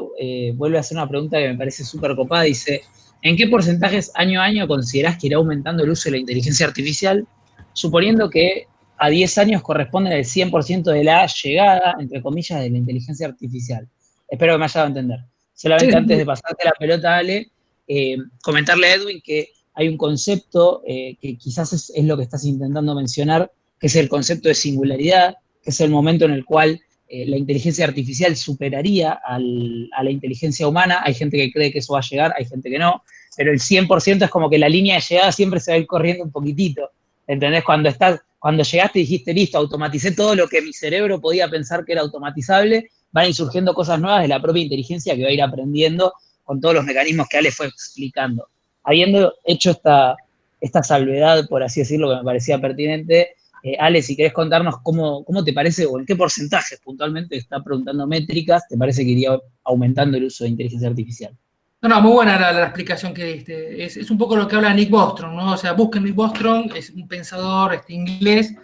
vuelve a hacer una pregunta que me parece súper copada. Dice, ¿en qué porcentajes año a año considerás que irá aumentando el uso de la inteligencia artificial, suponiendo que a 10 años corresponden el 100% de la llegada, entre comillas, de la inteligencia artificial? Espero que me haya dado a entender. Solamente antes de pasarte la pelota, Ale, comentarle a Edwin que hay un concepto que quizás es lo que estás intentando mencionar, que es el concepto de singularidad, que es el momento en el cual la inteligencia artificial superaría a la inteligencia humana. Hay gente que cree que eso va a llegar, hay gente que no, pero el 100% es como que la línea de llegada siempre se va a ir corriendo un poquitito. ¿Entendés? Cuando llegaste y dijiste, listo, automaticé todo lo que mi cerebro podía pensar que era automatizable, van a ir surgiendo cosas nuevas de la propia inteligencia que va a ir aprendiendo con todos los mecanismos que Ale fue explicando. Habiendo hecho esta salvedad, por así decirlo, que me parecía pertinente, Ale, si querés contarnos cómo te parece, o en qué porcentajes puntualmente, está preguntando métricas, te parece que iría aumentando el uso de inteligencia artificial. No, muy buena la explicación que diste. Es un poco lo que habla Nick Bostrom, ¿no? O sea, busquen Nick Bostrom, es un pensador inglés.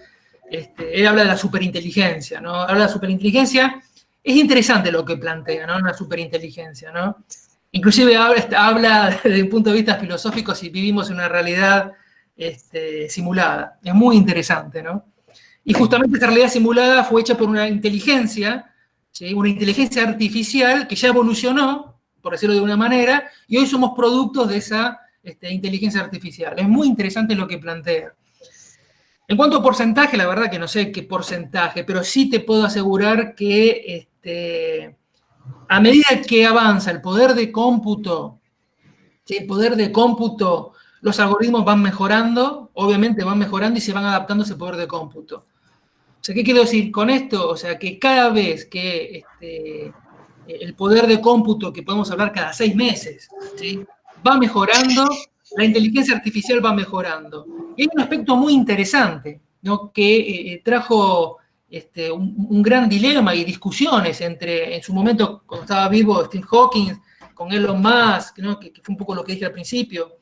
Él habla de la superinteligencia, ¿no? Habla de la superinteligencia. Es interesante lo que plantea, ¿no? La superinteligencia, ¿no? Inclusive habla desde un punto de vista filosófico si vivimos en una realidad simulada. Es muy interesante, ¿no? Y justamente esta realidad simulada fue hecha por una inteligencia, ¿sí? Una inteligencia artificial que ya evolucionó, por decirlo de una manera, y hoy somos productos de esa inteligencia artificial. Es muy interesante lo que plantea. En cuanto a porcentaje, la verdad que no sé qué porcentaje, pero sí te puedo asegurar que a medida que avanza el poder de cómputo, ¿sí? El poder de cómputo, los algoritmos van mejorando, obviamente van mejorando y se van adaptando a ese poder de cómputo. O sea, ¿qué quiero decir con esto? O sea, que cada vez que el poder de cómputo, que podemos hablar cada 6 meses, ¿sí? Va mejorando, la inteligencia artificial va mejorando. Y hay un aspecto muy interesante, ¿no? Que trajo un gran dilema y discusiones entre, en su momento, cuando estaba vivo Steve Hawking, con Elon Musk, ¿no? Que fue un poco lo que dije al principio,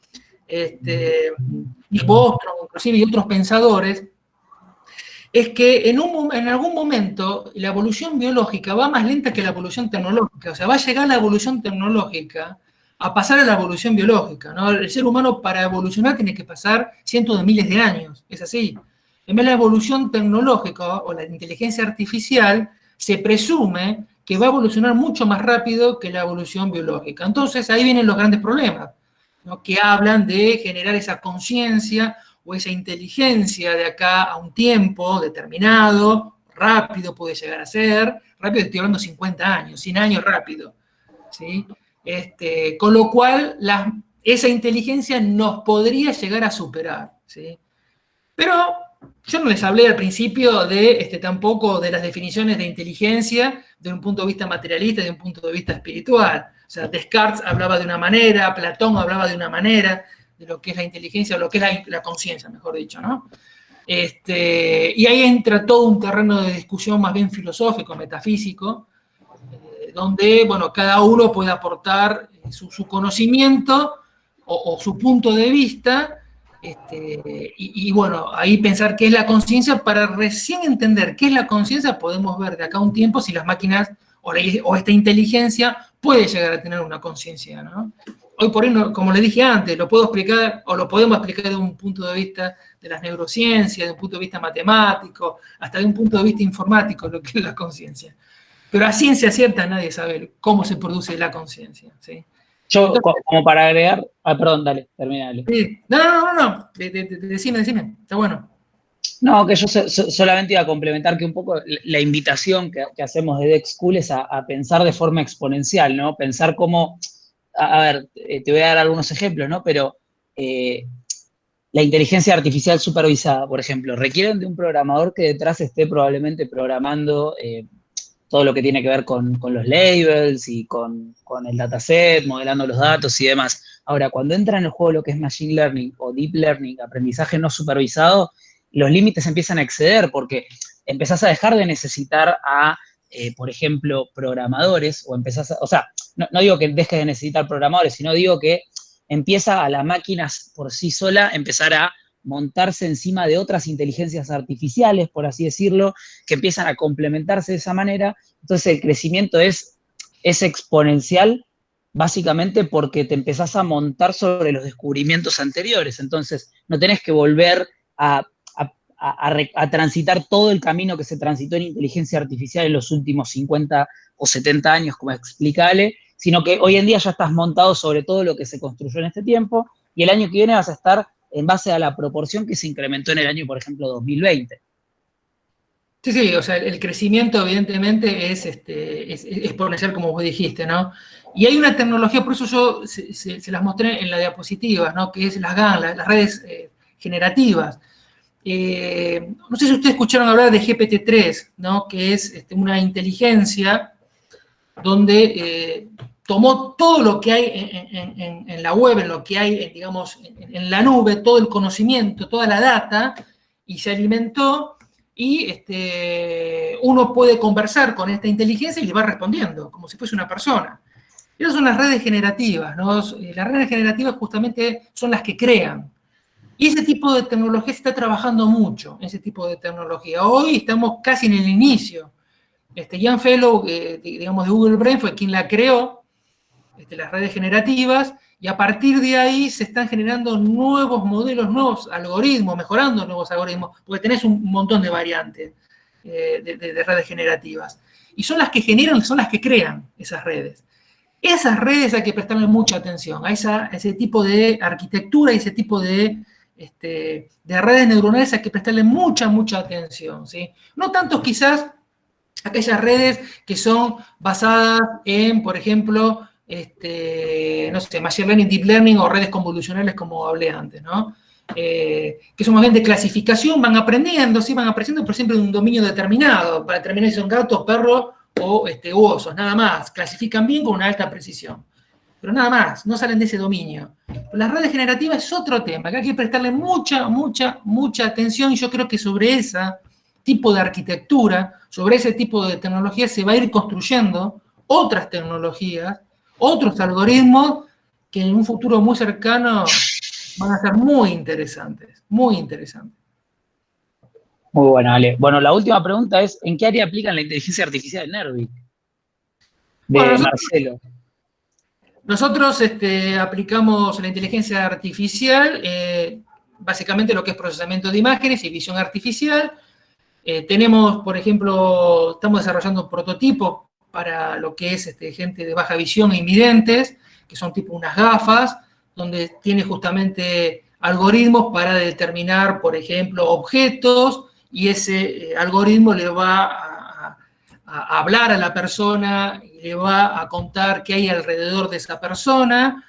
Nick Bostrom, inclusive, y otros pensadores, es que en algún momento la evolución biológica va más lenta que la evolución tecnológica. O sea, va a llegar la evolución tecnológica a pasar a la evolución biológica, ¿no? El ser humano para evolucionar tiene que pasar cientos de miles de años, es así. En vez de la evolución tecnológica o la inteligencia artificial, se presume que va a evolucionar mucho más rápido que la evolución biológica. Entonces ahí vienen los grandes problemas, ¿no? Que hablan de generar esa conciencia o esa inteligencia de acá a un tiempo determinado, rápido puede llegar a ser, rápido estoy hablando 50 años, 100 años rápido, ¿sí? Con lo cual esa inteligencia nos podría llegar a superar, ¿sí? Pero yo no les hablé al principio de tampoco de las definiciones de inteligencia de un punto de vista materialista, de un punto de vista espiritual. O sea, Descartes hablaba de una manera, Platón hablaba de una manera, de lo que es la inteligencia, o lo que es la conciencia, mejor dicho, ¿no? Y ahí entra todo un terreno de discusión más bien filosófico, metafísico, donde, bueno, cada uno puede aportar su conocimiento o su punto de vista, y bueno, ahí pensar qué es la conciencia. Para recién entender qué es la conciencia, podemos ver de acá a un tiempo si las máquinas o esta inteligencia puede llegar a tener una conciencia, ¿no? Hoy por hoy, como le dije antes, lo puedo explicar, o lo podemos explicar de un punto de vista de las neurociencias, de un punto de vista matemático, hasta de un punto de vista informático, lo que es la conciencia. Pero a ciencia cierta nadie sabe cómo se produce la conciencia, ¿sí? Yo, entonces, como para agregar... perdón, dale, termina, dale. Sí. No. Decime, está bueno. No, que yo solamente iba a complementar que un poco la invitación que hacemos de Dex School es a pensar de forma exponencial, ¿no? Pensar cómo a ver, te voy a dar algunos ejemplos, ¿no? Pero la inteligencia artificial supervisada, por ejemplo, requieren de un programador que detrás esté probablemente programando todo lo que tiene que ver con los labels y con el dataset, modelando los datos y demás. Ahora, cuando entra en el juego lo que es machine learning o deep learning, aprendizaje no supervisado, los límites empiezan a exceder porque empezás a dejar de necesitar a, por ejemplo, programadores, o empezás a, o sea, no digo que dejes de necesitar programadores, sino digo que empieza a la máquina por sí sola empezar a montarse encima de otras inteligencias artificiales, por así decirlo, que empiezan a complementarse de esa manera. Entonces el crecimiento es exponencial, básicamente porque te empezás a montar sobre los descubrimientos anteriores. Entonces no tenés que volver a transitar todo el camino que se transitó en inteligencia artificial en los últimos 50 o 70 años, como explicable, sino que hoy en día ya estás montado sobre todo lo que se construyó en este tiempo, y el año que viene vas a estar en base a la proporción que se incrementó en el año, por ejemplo, 2020. Sí, sí, o sea, el crecimiento evidentemente es exponencial, como vos dijiste, ¿no? Y hay una tecnología, por eso yo se las mostré en la diapositiva, ¿no? Que es las GAN, las redes generativas. No sé si ustedes escucharon hablar de GPT-3, ¿no? Que es una inteligencia donde tomó todo lo que hay en la web, en lo que hay, digamos, en la nube, todo el conocimiento, toda la data, y se alimentó, y uno puede conversar con esta inteligencia y le va respondiendo, como si fuese una persona. Esas son las redes generativas, ¿no? Las redes generativas justamente son las que crean. Y ese tipo de tecnología se está trabajando mucho, ese tipo de tecnología. Hoy estamos casi en el inicio. Ian Fellow, digamos, de Google Brain, fue quien la creó, las redes generativas, y a partir de ahí se están generando nuevos modelos, nuevos algoritmos, mejorando nuevos algoritmos, porque tenés un montón de variantes de redes generativas. Y son las que generan, son las que crean esas redes. Esas redes hay que prestarle mucha atención, a ese tipo de arquitectura y ese tipo de redes neuronales hay que prestarle mucha, mucha atención, ¿sí? No tanto quizás aquellas redes que son basadas en, por ejemplo, no sé, Machine Learning, Deep Learning o redes convolucionales, como hablé antes, ¿no? Que son más bien de clasificación, van aprendiendo, sí, van aprendiendo, pero siempre de un dominio determinado, para determinar si son gatos, perros o osos, nada más. Clasifican bien con una alta precisión. Pero nada más, no salen de ese dominio. Pero las redes generativas es otro tema, que hay que prestarle mucha, mucha, mucha atención, y yo creo que sobre ese tipo de arquitectura, sobre ese tipo de tecnología se va a ir construyendo otras tecnologías, otros algoritmos que en un futuro muy cercano van a ser muy interesantes, muy interesantes. Muy bueno, Ale. Bueno, la última pregunta es, ¿en qué área aplican la inteligencia artificial en Nervic? De Marcelo. Nosotros aplicamos la inteligencia artificial, básicamente lo que es procesamiento de imágenes y visión artificial. Tenemos, por ejemplo, estamos desarrollando un prototipo para lo que es gente de baja visión e invidentes, que son tipo unas gafas, donde tiene justamente algoritmos para determinar, por ejemplo, objetos, y ese algoritmo le va a hablar a la persona y le va a contar qué hay alrededor de esa persona.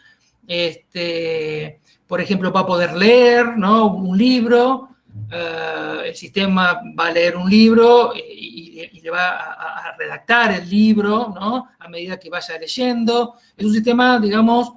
Por ejemplo, va a poder leer, ¿no?, un libro. El sistema va a leer un libro y le va a redactar el libro, ¿no?, a medida que vaya leyendo. Es un sistema, digamos,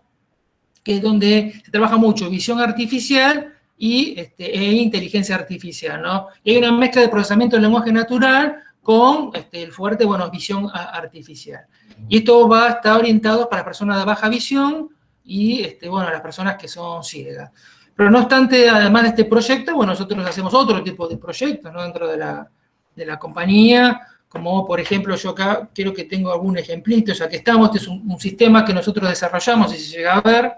que es donde se trabaja mucho visión artificial e inteligencia artificial, ¿no? Y hay una mezcla de procesamiento del lenguaje natural con el fuerte, bueno, visión artificial. Y esto va a estar orientado para las personas de baja visión y, bueno, las personas que son ciegas. Pero no obstante, además de este proyecto, bueno, nosotros hacemos otro tipo de proyectos, ¿no?, dentro de la compañía, como por ejemplo, yo acá quiero que tengo algún ejemplito, ya que estamos, este es un sistema que nosotros desarrollamos, y se llega a ver,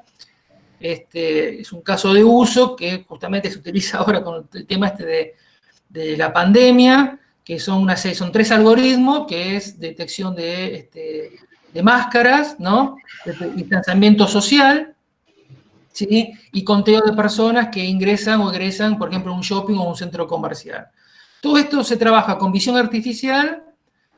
es un caso de uso que justamente se utiliza ahora con el tema de la pandemia, que son 3 algoritmos, que es detección de máscaras, ¿no?, distanciamiento social, ¿sí?, y conteo de personas que ingresan o egresan, por ejemplo, a un shopping o un centro comercial. Todo esto se trabaja con visión artificial,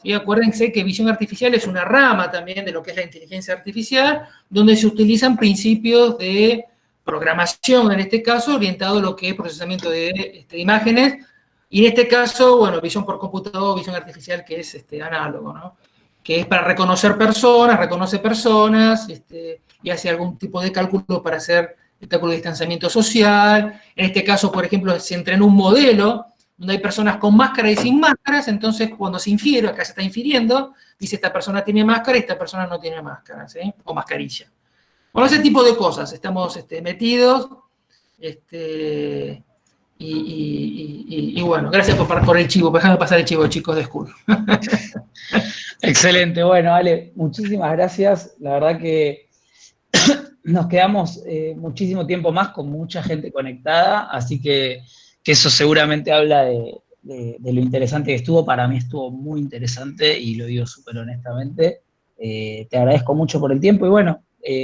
Y acuérdense que visión artificial es una rama también de lo que es la inteligencia artificial, donde se utilizan principios de programación, en este caso, orientado a lo que es procesamiento de imágenes, y en este caso, bueno, visión por computador, visión artificial, que es análogo, ¿no? Que es para reconocer personas, reconoce personas, y hace algún tipo de cálculo para hacer el cálculo de distanciamiento social. En este caso, por ejemplo, se entrenó un modelo donde hay personas con máscara y sin máscaras, entonces cuando se infiere, acá se está infiriendo, dice esta persona tiene máscara y esta persona no tiene máscara, ¿sí? O mascarilla. Bueno, ese tipo de cosas, estamos metidos, y bueno, gracias por el chivo, déjame pasar el chivo, chicos de School. Excelente, bueno, Ale, muchísimas gracias. La verdad que nos quedamos muchísimo tiempo más con mucha gente conectada, así que eso seguramente habla de lo interesante que estuvo. Para mí estuvo muy interesante y lo digo súper honestamente. Te agradezco mucho por el tiempo y bueno,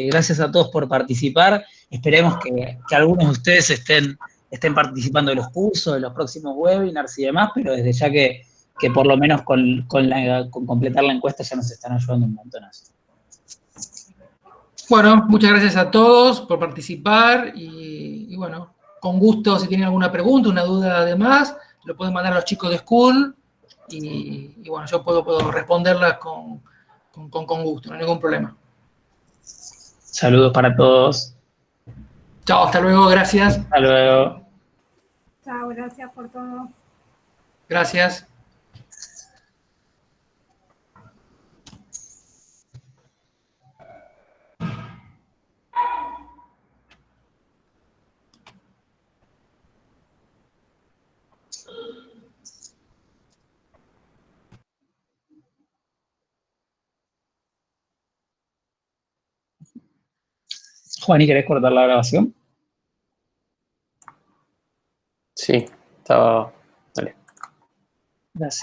gracias a todos por participar. Esperemos que algunos de ustedes estén participando de los cursos, de los próximos webinars y demás, pero desde ya que por lo menos con completar la encuesta ya nos están ayudando un montón. Bueno, muchas gracias a todos por participar y bueno, con gusto, si tienen alguna pregunta, una duda además, lo pueden mandar a los chicos de School y bueno, yo puedo responderlas con gusto, no hay ningún problema. Saludos para todos. Chao, hasta luego, gracias. Hasta luego. Chao, gracias por todo. Gracias. Juan, ¿y querés cortar la grabación? Sí, estaba... Dale. Gracias.